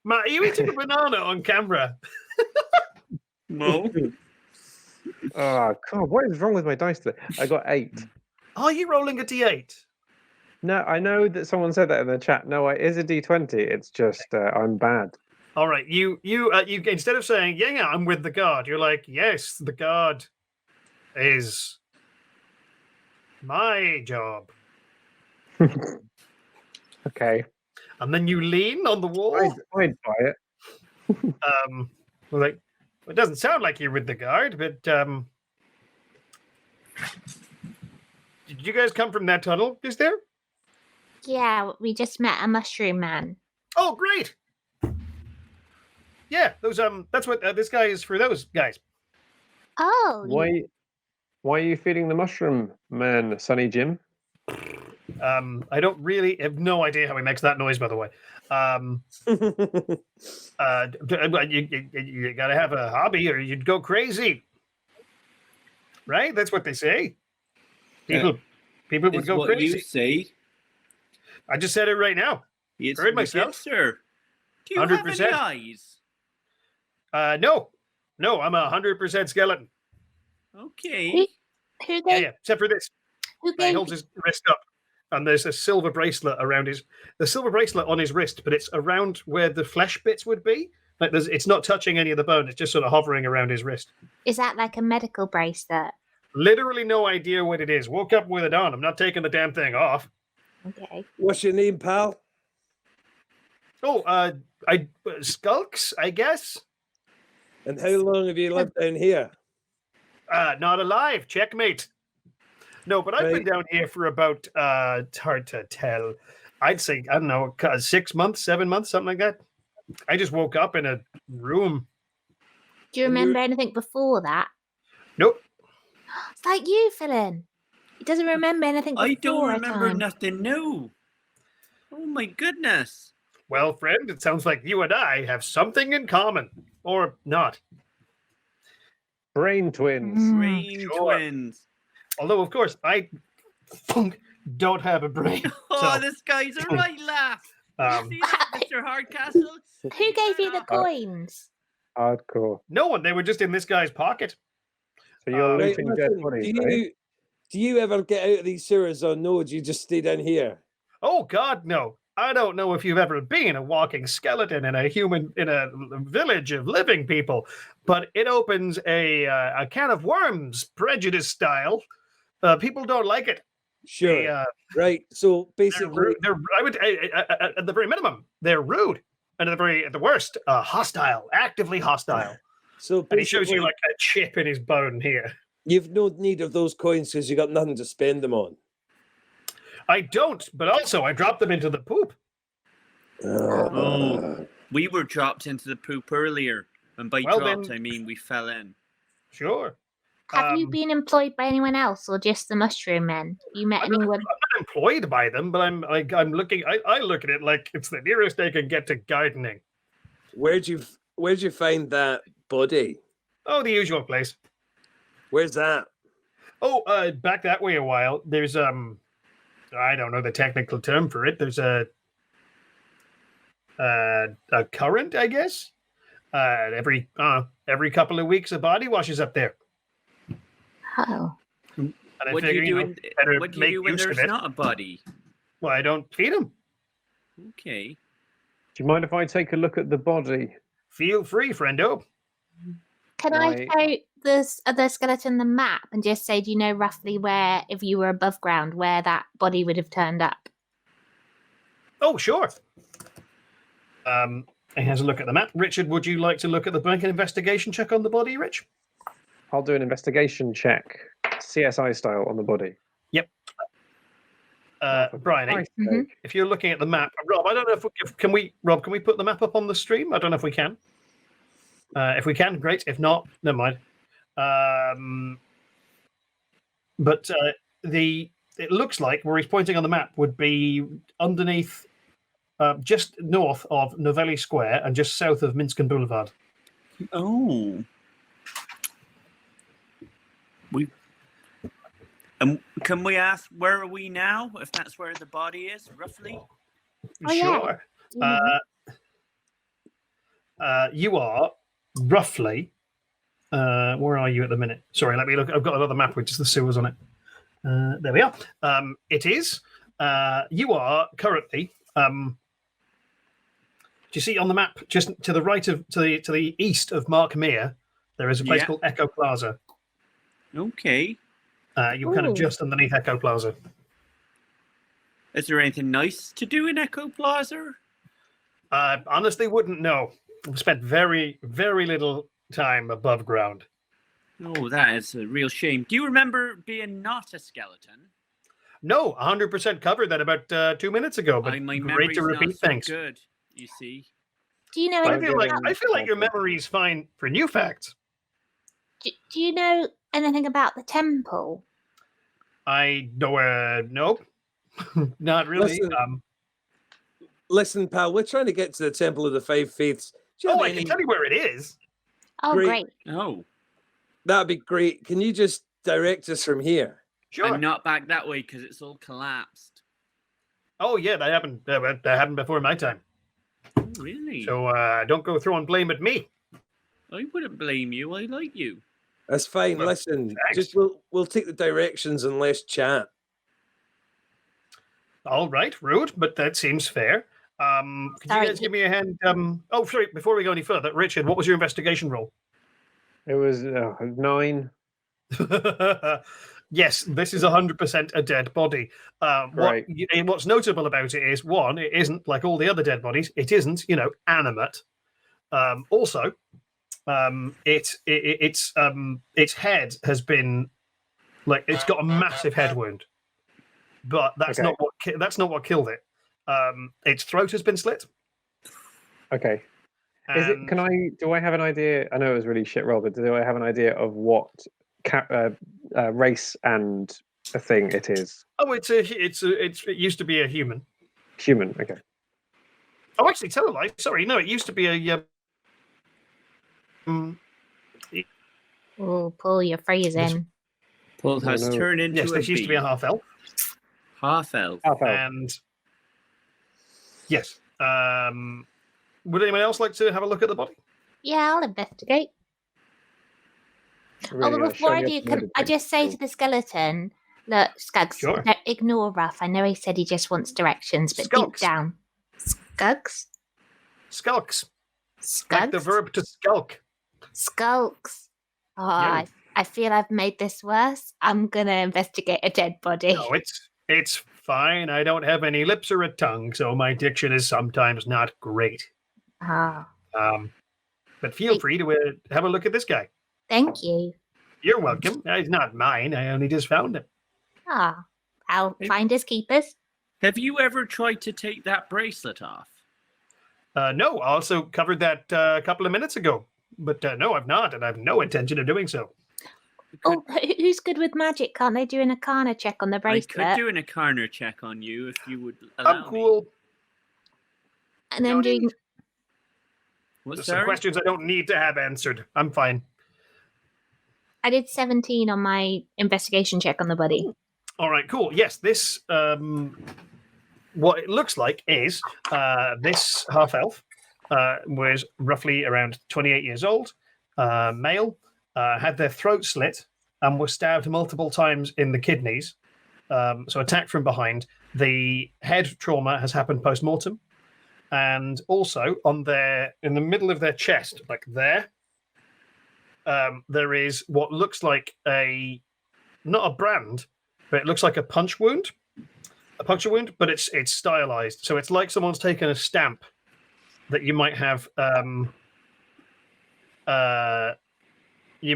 Matt, are you eating a banana on camera? No. Oh, God, what is wrong with my dice today? I got 8. Are you rolling a d8? No, I know that someone said that in the chat. No, it is a D20. It's just I'm bad. All right, you instead of saying yeah, I'm with the guard, you're like, yes, the guard is my job. Okay. And then you lean on the wall. I'd buy it. Like, it doesn't sound like you're with the guard, but did you guys come from that tunnel? Is there? Yeah, we just met a mushroom man. Oh, great! Yeah, those that's what this guy is for. Those guys. Oh, Why are you feeding the mushroom man, Sonny Jim? I don't really have no idea how he makes that noise. By the way, you gotta have a hobby, or you'd go crazy. Right? That's what they say. People would go what crazy. You say. I just said it right now. It's Heard myself. sir. Do you have 100%. any eyes? No, I'm 100% skeleton. Okay. who gave Yeah, except for this. who He gave holds his wrist up, and there's a silver bracelet around the silver bracelet on his wrist, but it's around where the flesh bits would be. Like it's not touching any of the bone. It's just sort of hovering around his wrist. is that like a medical bracelet? Literally no idea what it is. Woke up with it on. I'm not taking the damn thing off. Okay. What's your name, pal? Oh, Skulks, I guess. And how long have you lived down here? Not alive. Checkmate. No, but I've been down here for about, it's hard to tell. I'd say, I don't know, 6 months, 7 months, something like that. I just woke up in a room. Do you remember anything before that? Nope. It's like you, Phillin. You doesn't remember anything. I don't before remember time. nothing new. Oh my goodness. Well, friend, it sounds like you and I have something in common. Or not. Brain twins. Brain Sure. twins. Although, of course, I don't have a brain. Oh, so, this guy's a right laugh. You see that, Mr. Hardcastle? Who gave you the coins? Hardcore. no one. They were just in this guy's pocket. So you're Right, looting dead listen, bodies, do you ever get out of these sewers or no? Do you just stay down here? Oh, God, no. I don't know if you've ever been a walking skeleton in a village of living people, but it opens a can of worms, prejudice style. People don't like it. Sure. Right. So They're basically, rude. At the very minimum, they're rude, and at the worst, hostile, actively hostile. so And he shows you basically, like a chip in his bone here. you've no need of those coins because you got nothing to spend them on. I don't, but also I dropped them into the poop. Oh, we were dropped into the poop earlier. And by Well, dropped, then- I mean we fell in. Sure. Have you been employed by anyone else, or just the mushroom men? You met I'm not anyone? employed by them, but I'm looking. I look at it like it's the nearest they can get to gardening. Where'd you find that body? Oh, the usual place. Where's that? Oh, back that way a while. There's I don't know the technical term for it. There's a current, I guess. Every couple of weeks, a body washes up there. Oh. And I What do figure, you do? better What do make you do when use of there's it. not a body? Well, I don't feed them. Okay. Do you mind if I take a look at the body? Feel free, friendo. Can I show the skeleton the map and just say, do you know roughly where, if you were above ground, where that body would have turned up? Oh, sure. He has a look at the map. Richard, would you like to make an investigation check on the body, Rich? I'll do an investigation check, CSI style, on the body. Yep. Briony, if you're looking at the map, Rob, I don't know if can we put the map up on the stream? I don't know if we can. If we can, great. If not, never mind. But it looks like where he's pointing on the map would be underneath, just north of Novelli Square and just south of Minsken Boulevard. Oh. Can we ask where are we now? If that's where the body is, roughly. Oh, Sure. You are roughly. Where are you at the minute? Sorry, let me look. I've got another map with just the sewers on it. There we are. It is. You are currently. Do you see on the map just to the right of to the east of Markmere? There is a place called Echo Plaza. Okay. You're kind of just underneath Echo Plaza. Is there anything nice to do in Echo Plaza? Honestly, wouldn't know. I've spent very, very little time above ground. Oh, that is a real shame. Do you remember being not a skeleton? No, 100% covered that about 2 minutes ago. But My great to memory's repeat. not so Thanks. good, you see. Do you know? I feel like your memory is fine for new facts. Do you know anything about the temple? I know. No, not really. Listen, pal, we're trying to get to the Temple of the Five Faiths. Do you have I can tell you where it is. Oh, great. Oh. That'd be great. Can you just direct us from here? Sure. And not back that way because it's all collapsed. Oh yeah, that happened. That happened before my time. Oh, really? So don't go throwing blame at me. I wouldn't blame you. I like you. That's fine. Well, Listen, thanks. just we'll take the directions and let's chat. All right, rude, but that seems fair. Could you Sorry. guys give me a hand? Oh, sorry. Before we go any further, Richard, what was your investigation roll? It was 9. Yes, this is 100% a dead body. What's notable about it is, one, it isn't like all the other dead bodies. It isn't, animate. Also, its head has been it's got a massive head wound, but that's not what killed it. Its throat has been slit. Okay. Do I have an idea? I know it was really shit roll, but do I have an idea of what race and a thing it is? Oh, it used to be a human. Human, okay. Oh, actually, tell a lie. Sorry, no, it used to be a. Oh, Paul, you're freezing. Paul has turned into yes, this used to be a half elf. Half elf. And yes, would anyone else like to have a look at the body? Yeah, I'll investigate. Really, but before I do, can I just say to the skeleton, look, Skulks, Sure. ignore Ruff. I know he said he just wants directions, but Skulks. deep down. Skulks? Skulks. Skulks? Like the verb to skulk. Skulks. Oh, Yeah. I feel I've made this worse. I'm going to investigate a dead body. No, it's fine. I don't have any lips or a tongue, so my diction is sometimes not great. Ah, But feel free to have a look at this guy. thank you. You're welcome. He's not mine. I only just found him. Ah, I'll find his keepers. Have you ever tried to take that bracelet off? No, I also covered that a couple of minutes ago. But no, I've not, and I have no intention of doing so. Oh, who's good with magic? Can't they do an arcana check on the bracelet? I could do an arcana check on you if you would allow I'm cool. me. And then doing... What's There's some questions I don't need to have answered. I'm fine. I did 17 on my investigation check on the body. All right, cool. Yes, this what it looks like is this half elf was roughly around 28 years old, male, had their throat slit and was stabbed multiple times in the kidneys. So attacked from behind. The head trauma has happened post-mortem, and also in the middle of their chest, like there, there is what looks like not a brand, but it looks like a puncture wound, but it's stylized. So it's like someone's taken a stamp that you might have. You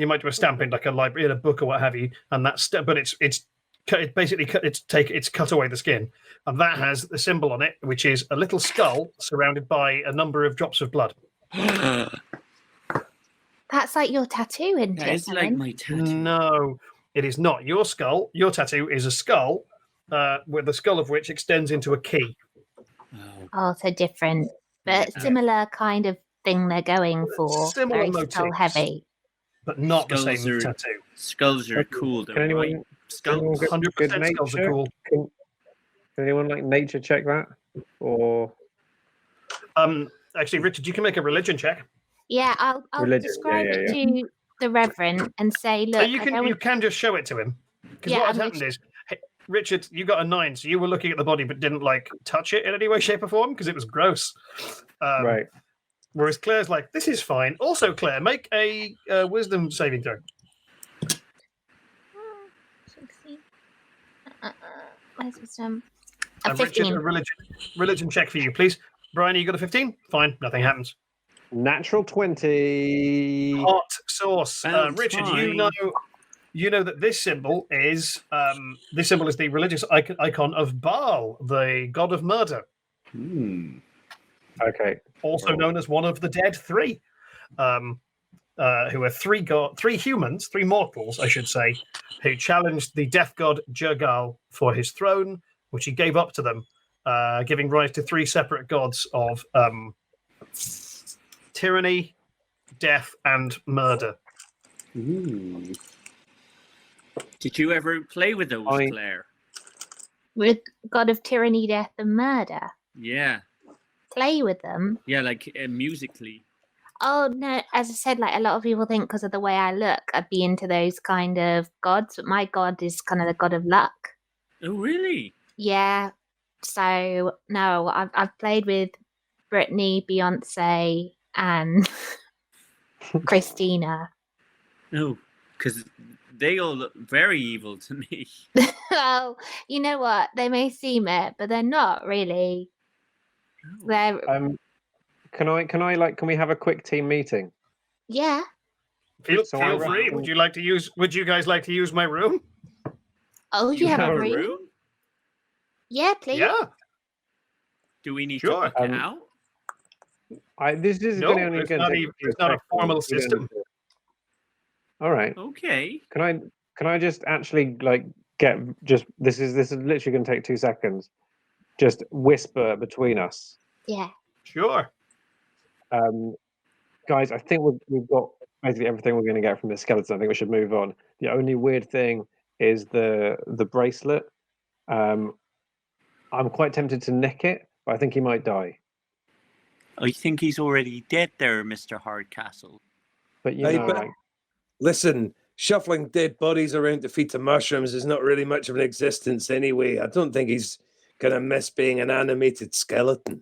might do a stamp in like a library, in a book or what have you, and but it's cut away the skin, and that has the symbol on it, which is a little skull surrounded by a number of drops of blood. That's like your tattoo, isn't it? It's like my tattoo. No, it is not. Your tattoo is a skull, with the skull of which extends into a key. Oh, so different, but similar kind of thing they're going for. Similar Very motifs, skull heavy, but not Skulls the same are- tattoo. Skulls are cool, though, Can anyone, right? anyone Skulls. get 100% good skulls are nature? cool. Can anyone like nature check that? Or Actually, Richard, you can make a religion check. Yeah, I'll Religion, describe yeah, it to the Reverend and say, look, You can just show it to him, because Yeah, what has I'm happened is, Richard, you got a 9, so you were looking at the body but didn't like touch it in any way, shape, or form because it was gross. right. Whereas Claire's like, this is fine. Also, Claire, make a wisdom saving throw. 16. Where's wisdom? And Richard, 15. a religion check for you, please. Briony, you got a 15? Fine, nothing happens. Natural 20. Hot sauce. Sounds Richard, fine. you know that this symbol is the religious icon of Baal, the god of murder, Okay. also known as one of the dead three, who are three humans, three mortals, I should say, who challenged the death god Jergal for his throne, which he gave up to them, giving rise to three separate gods of tyranny, death, and murder. Ooh. Did you ever play with those, Claire? With God of Tyranny, Death, and Murder. Yeah. Play with them. Yeah, like musically. Oh, no, as I said, like a lot of people think because of the way I look, I'd be into those kind of gods, but my god is kind of the god of luck. Oh, really? Yeah. So, no, I've played with Brittany, Beyonce, and Christina. No, because they all look very evil to me. Oh, you know what? They may seem it, but they're not really. They're Can we have a quick team meeting? yeah. Feel So I free. reckon- Would you guys like to use my room? Oh, you have have a a room? Yeah, please. Yeah. Do we need Sure. to book it out? This is No, only it's going not to it's not a formal system. All right. Okay. Can Can I just actually this is literally going to take 2 seconds. Just whisper between us. Yeah. Sure. Guys, I think we've got basically everything we're going to get from this skeleton. I think we should move on. The only weird thing is the bracelet. I'm quite tempted to nick it, but I think he might die. I think he's already dead there, Mr. Hardcastle. But listen, shuffling dead bodies around to feed to mushrooms is not really much of an existence anyway. I don't think he's going to miss being an animated skeleton.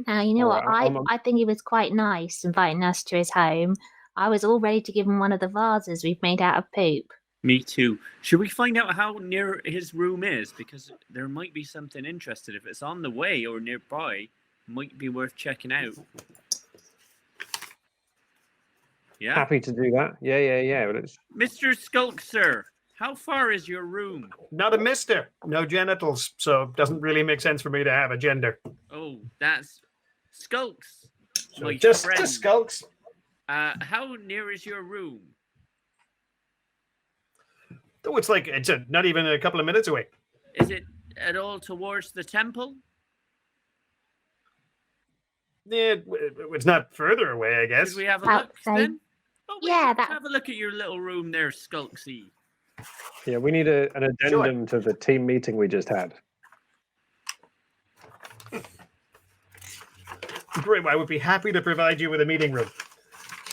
Now, you know what? I think he was quite nice inviting us to his home. I was all ready to give him one of the vases we've made out of poop. Me too. Should we find out how near his room is? Because there might be something interesting. If it's on the way or nearby, might be worth checking out. Yeah. Happy to do that. Yeah. But Mr. Skulks, sir, how far is your room? Not a mister. No genitals, so it doesn't really make sense for me to have a gender. Oh, that's Skulks. So just Skulks. How near is your room? Oh, it's not even a couple of minutes away. Is it at all towards the temple? Yeah, it's not further away, I guess. Should we have a look then? Oh, yeah, have a look at your little room there, Skulksy. Yeah, we need an addendum to the team meeting we just had. Great, I would be happy to provide you with a meeting room.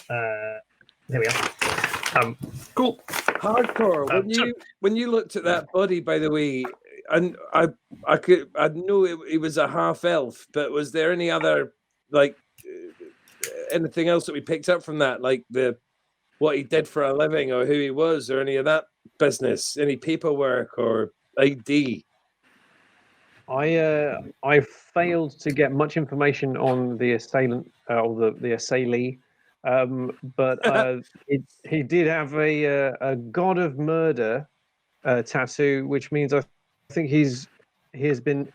There we are. Cool. Hardcore. When you looked at that body, by the way, and I know it was a half elf, but was there any other anything else that we picked up from that, like what he did for a living or who he was or any of that business, any paperwork or ID? I failed to get much information on the assailant or the assailee, but he did have a god of murder tattoo, which means I think he's been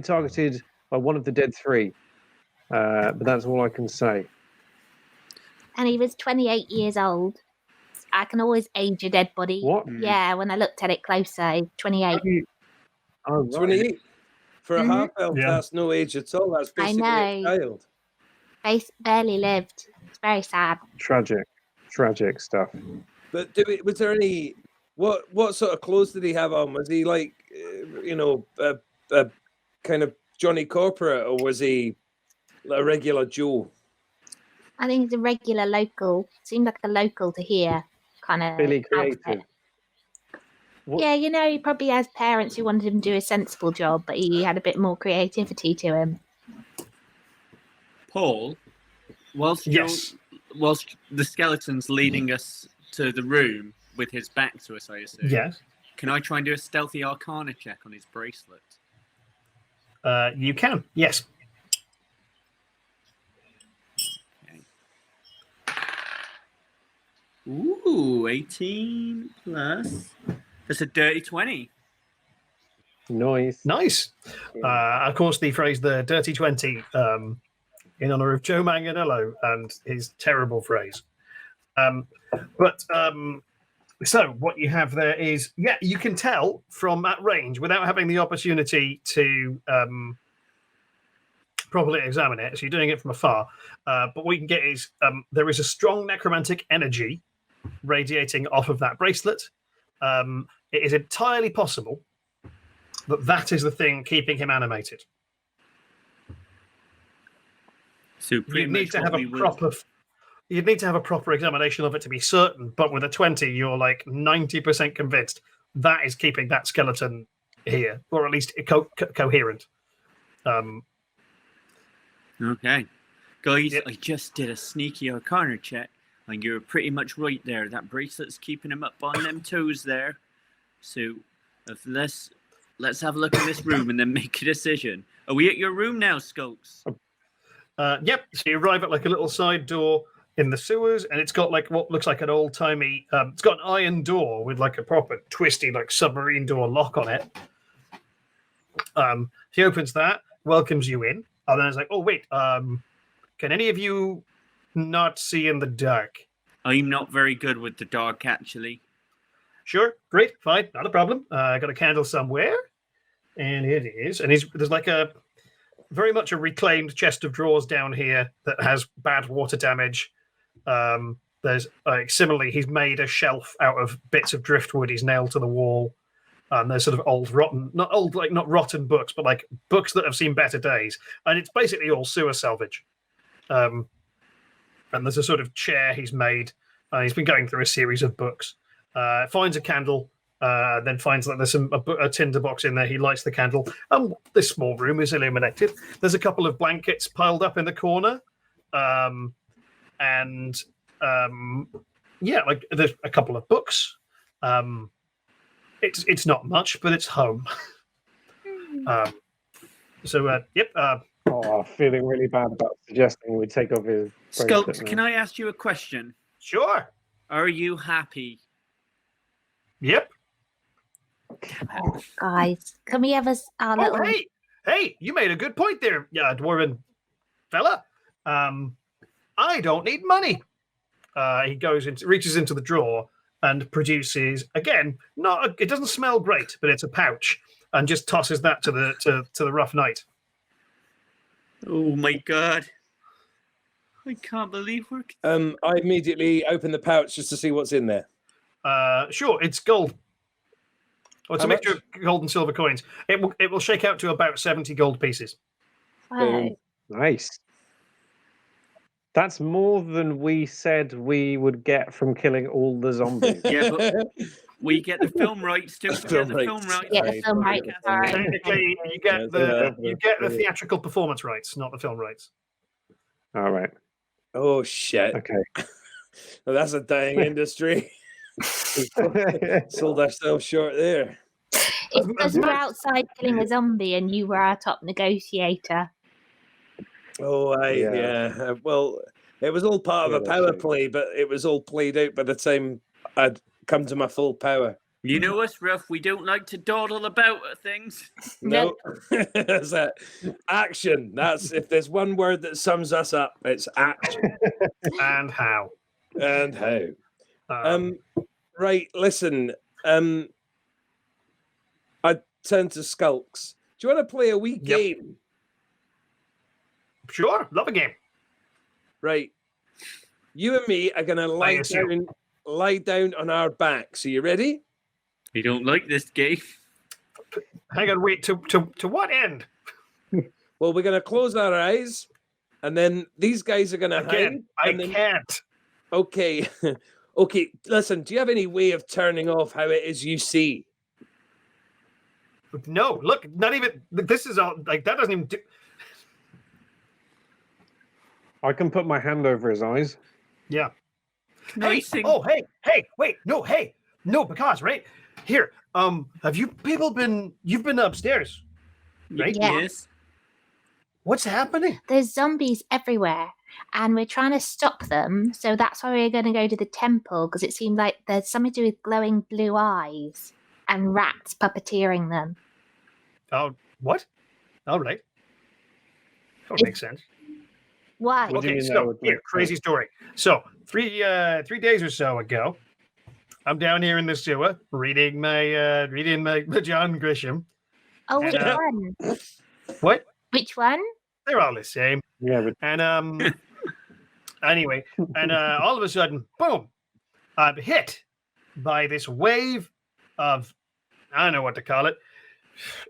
targeted by one of the dead three. But that's all I can say. And he was 28 years old. I can always age a dead body. What? Yeah, when I looked at it closer, 28. Oh, right. 28. For a half elf, that's no age at all. That's basically a child. Barely lived. It's very sad. Tragic stuff. But was there any? What sort of clothes did he have on? Was he like, a kind of Johnny Corporate, or was he a regular Joe? I think he's a regular local. Seemed like a local to here, kind of. Really creative. Outfit. Yeah, he probably has parents who wanted him to do a sensible job, but he had a bit more creativity to him. Paul, whilst the skeleton's leading us to the room with his back to us, I assume. Yes. Can I try and do a stealthy arcana check on his bracelet? You can, yes. Okay. Ooh, 18 plus. That's a dirty 20. Nice. Of course, the phrase "the dirty 20" in honor of Joe Manganiello and his terrible phrase. So what you have there is, you can tell from that range without having the opportunity to properly examine it. So you're doing it from afar. But what you can get is there is a strong necromantic energy radiating off of that bracelet. It is entirely possible that is the thing keeping him animated. So you'd need to have a proper examination of it to be certain, but with a 20, you're like 90% convinced that is keeping that skeleton here, or at least coherent. Okay. Guys, I just did a sneaky arcana check, and you're pretty much right there. That bracelet's keeping him up on them toes there. So let's have a look at this room and then make a decision. Are we at your room now, Skulks? Yep. So you arrive at like a little side door in the sewers, and it's got like what looks like an old-timey... it's got an iron door with like a proper twisty like submarine door lock on it. He opens that, welcomes you in, and then it's like, oh, wait, can any of you not see in the dark? I'm not very good with the dark, actually. sure, great, fine, not a problem. I got a candle somewhere, and it is, and there's like a very much a reclaimed chest of drawers down here that has bad water damage. There's similarly, he's made a shelf out of bits of driftwood he's nailed to the wall. There's sort of old rotten, not rotten books, but like books that have seen better days, and it's basically all sewer salvage. And there's a sort of chair he's made. He's been going through a series of books. Finds a candle, then finds that there's a tinder box in there. He lights the candle. This small room is illuminated. There's a couple of blankets piled up in the corner, and like there's a couple of books. It's not much, but it's home. Feeling really bad about suggesting we take off his Skulks, can I ask you a question? Sure. Are you happy? Yep. Oh, guys, can we have little... Hey, you made a good point there, dwarven fella. I don't need money. He reaches into the drawer and produces, again, it doesn't smell great, but it's a pouch, and just tosses that to the rough knight. Oh my god. I can't believe we're... I immediately open the pouch just to see what's in there. Sure, it's gold. Well, it's a mixture of gold and silver coins. It will shake out to about 70 gold pieces. Wow. Nice. That's more than we said we would get from killing all the zombies. Yeah, but we get the film rights. Don't forget the film rights. Yeah, the film rights. Technically, you get the theatrical performance rights, not the film rights. All right. Oh shit. Okay. Well, that's a dying industry. Sold ourselves short there. It's because we're outside killing a zombie and you were our top negotiator. Oh, yeah. Well, it was all part of a power play, but it was all played out by the time I'd come to my full power. You know us, Ruff. We don't like to dawdle about things. No, that's it. Action. That's if there's one word that sums us up, it's action. And how. Right. Listen. I turn to Skulks. Do you want to play a wee game? Sure, love a game. Right. You and me are going to lie down on our backs. Are you ready? We don't like this game. Hang on, wait. To what end? Well, we're going to close our eyes, and then these guys are going to hide. I can't. Okay. Okay, listen, do you have any way of turning off how it is you see? No, look, not even... This is all... Like, that doesn't even do... I can put my hand over his eyes. Yeah. Nice. No, because, right? Here, have you people been... You've been upstairs, right? Yeah. Yes. What's happening? There's zombies everywhere, and we're trying to stop them. So that's why we're going to go to the temple, because it seems like there's something to do with glowing blue eyes and rats puppeteering them. Oh, what? All right. That makes sense. Why? Okay, so here, crazy story. So 3 days or so ago, I'm down here in the sewer reading my John Grisham. Oh, which one? What? Which one? They're all the same. Yeah, but And anyway, and all of a sudden, boom! I'm hit by this wave of, I don't know what to call it,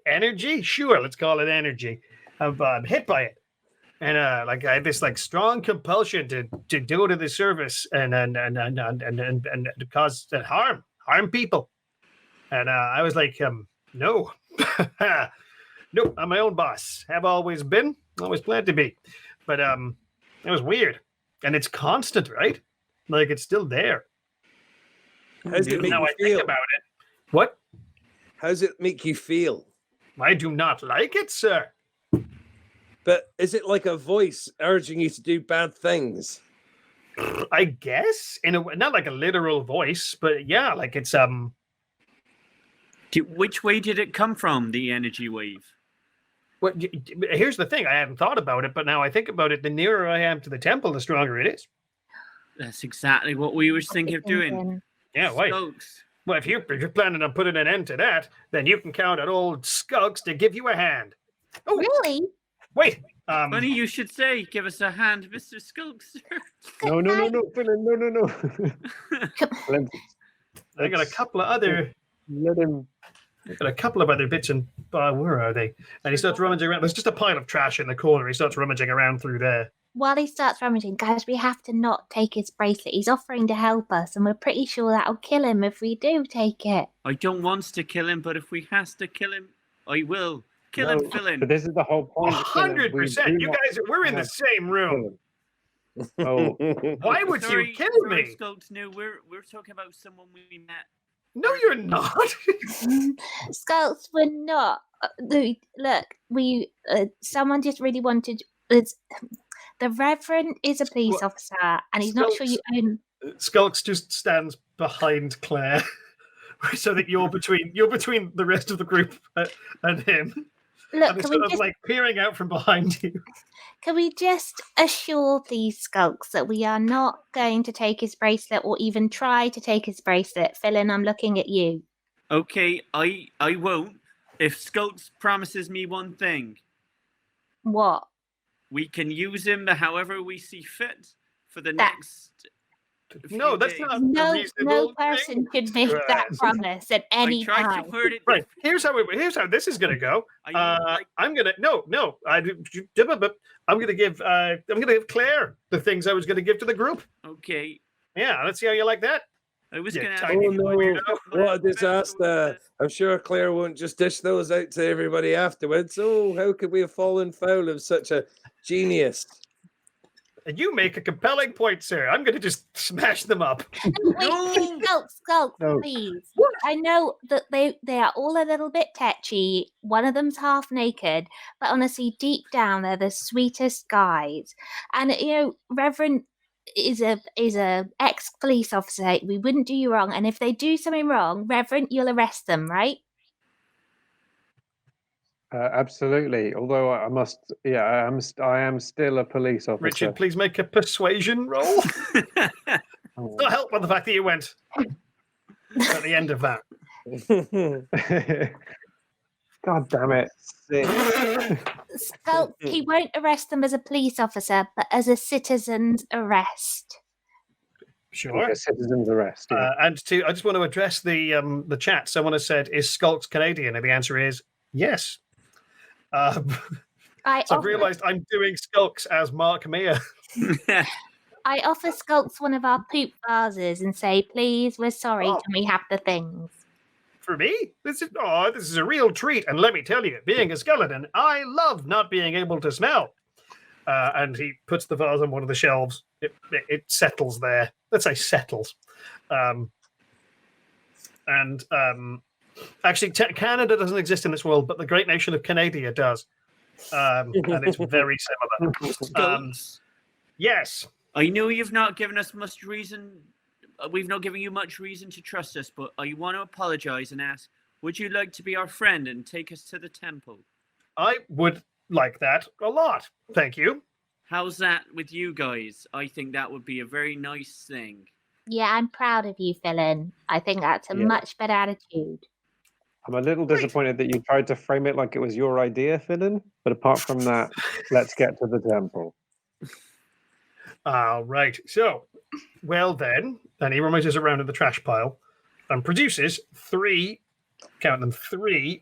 energy. Sure, let's call it energy. I'm hit by it. And I had this strong compulsion to go to the service and cause harm people. And I was like, no, no, I'm my own boss. Have always been, always planned to be. But it was weird, and it's constant, right? Like it's still there. How does it make you feel? Think about it. What? How does it make you feel? I do not like it, sir. But is it like a voice urging you to do bad things? I guess in a not like a literal voice, but yeah, like it's Which way did it come from? The energy wave. Well, here's the thing. I hadn't thought about it, but now I think about it. The nearer I am to the temple, the stronger it is. That's exactly what we were thinking of doing. Yeah, why? Skulks, Well, if you're planning on putting an end to that, then you can count on old Skulks to give you a hand. Oh, Really? wait. Funny you should say, give us a hand, Mr. Skulks. No, Phillin, no. I got a couple of other. Let him. Got a couple of other bits and where are they? And he starts rummaging around. There's just a pile of trash in the corner. He starts rummaging around through there. While he starts rummaging, guys, we have to not take his bracelet. He's offering to help us, and we're pretty sure that'll kill him if we do take it. I don't want to kill him, but if we has to kill him, I will. Kill him, Phillin. But this is the whole point. 100%. You guys, we're in the same room. Oh, why would you kill me? Skulks, no, we're talking about someone we met. No, you're not. Skulks, we're not. Look, we someone just really wanted. The Reverend is a police officer, and he's not sure you own. Skulks just stands behind Claire, so that you're between the rest of the group and him. Look, and it's sort of like peering out from behind you. Can we just assure these Skulks that we are not going to take his bracelet or even try to take his bracelet? Phillin, I'm looking at you. Okay, I won't. If Skulks promises me one thing. What? We can use him however we see fit for the next. No, that's not no person could make that promise at any time. Right. Here's how this is going to go. I'm going to give Claire the things I was going to give to the group. Okay. Yeah, let's see how you like that. I was going to. Oh no! What a disaster! I'm sure Claire won't just dish those out to everybody afterwards. Oh, how could we have fallen foul of such a genius? And you make a compelling point, sir. I'm going to just smash them up. Wait, Skulks, please. What? I know that they are all a little bit tetchy. One of them's half naked, but honestly, deep down, they're the sweetest guys. And Reverend is a ex-police officer. We wouldn't do you wrong. And if they do something wrong, Reverend, you'll arrest them, right? Absolutely. Although I am still a police officer. Richard, please make a persuasion roll. Not help by the fact that you went at the end of that. God damn it! Skulk, he won't arrest them as a police officer, but as a citizen's arrest. Sure. A citizen's arrest. Yeah. I just want to address the chat. Someone has said, "Is Skulks Canadian?" And the answer is yes. I've realised I'm doing Skulks as Mark Meir. I offer Skulks one of our poop vases and say, "Please, we're sorry. Can we have the things?" For me, this is a real treat. And let me tell you, being a skeleton, I love not being able to smell. And he puts the vase on one of the shelves. It settles there. Let's say settles. Actually, Canada doesn't exist in this world, but the great nation of Canada does. And it's very similar. Yes. I know you've not given us much reason. We've not given you much reason to trust us, but I want to apologize and ask, would you like to be our friend and take us to the temple? I would like that a lot. Thank you. How's that with you guys? I think that would be a very nice thing. Yeah, I'm proud of you, Phillin. I think that's a much better attitude. I'm a little disappointed that you tried to frame it like it was your idea, Phillin. But apart from that, let's get to the temple. All right. So, well then, and he rummages around in the trash pile and produces three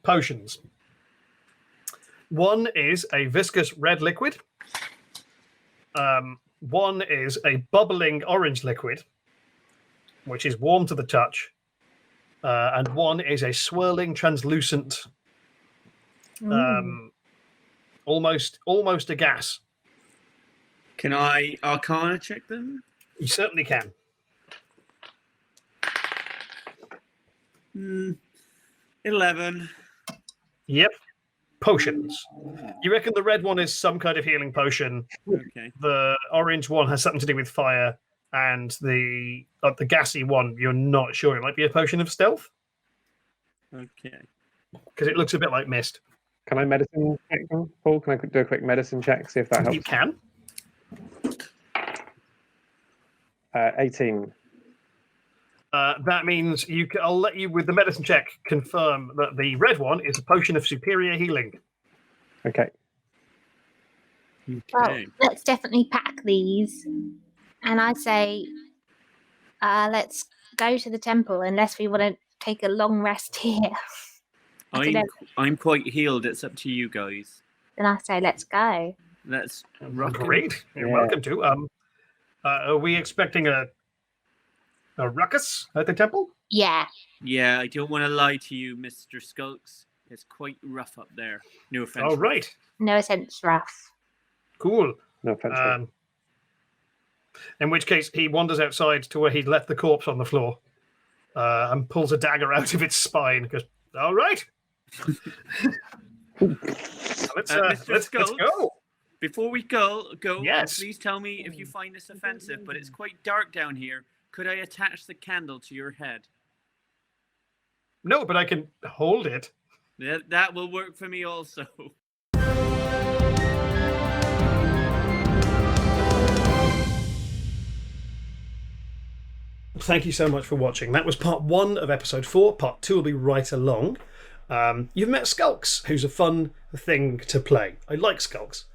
potions. One is a viscous red liquid. One is a bubbling orange liquid, which is warm to the touch. And one is a swirling, translucent, almost a gas. Can I Arcana check them? You certainly can. 11. Yep. Potions. You reckon the red one is some kind of healing potion? Okay. The orange one has something to do with fire, and the gassy one, you're not sure. It might be a potion of stealth. Okay. Because it looks a bit like mist. Can I medicine check them, Paul? Can I do a quick medicine check, see if that helps? You can. 18. That means I'll let you, with the medicine check, confirm that the red one is a potion of superior healing. Okay. Well, let's definitely pack these. And I say, let's go to the temple unless we want to take a long rest here. I'm quite healed. It's up to you guys. Then I say, let's go. Let's rock. Great. You're welcome to. Are we expecting a ruckus at the temple? Yeah. Yeah, I don't want to lie to you, Mr. Skulks. It's quite rough up there. No offense. All right. No offense, rough. Cool. No offense. In which case, he wanders outside to where he'd left the corpse on the floor and pulls a dagger out of its spine. Goes, all right. Let's go. Before we go, yes. Please tell me if you find this offensive, but it's quite dark down here. Could I attach the candle to your head? No, but I can hold it. That will work for me also. Thank you so much for watching. That was part 1 of episode 4. Part 2 will be right along. You've met Skulks, who's a fun thing to play. I like Skulks.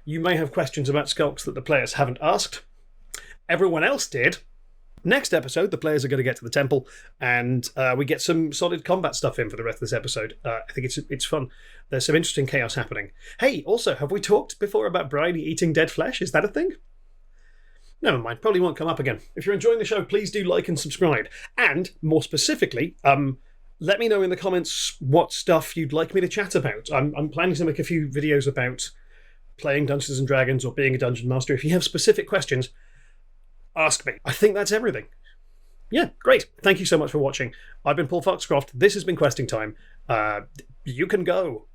You may have questions about Skulks that the players haven't asked. Everyone else did. Next episode, the players are going to get to the temple, and we get some solid combat stuff in for the rest of this episode. I think it's fun. There's some interesting chaos happening. Hey, also, have we talked before about Briony eating dead flesh? Is that a thing? Never mind, probably won't come up again. If you're enjoying the show, please do like and subscribe. And, more specifically, let me know in the comments what stuff you'd like me to chat about. I'm planning to make a few videos about playing Dungeons & Dragons or being a Dungeon Master. If you have specific questions, ask me. I think that's everything. Yeah, great. Thank you so much for watching. I've been Paul Foxcroft. This has been Questing Time. You can go.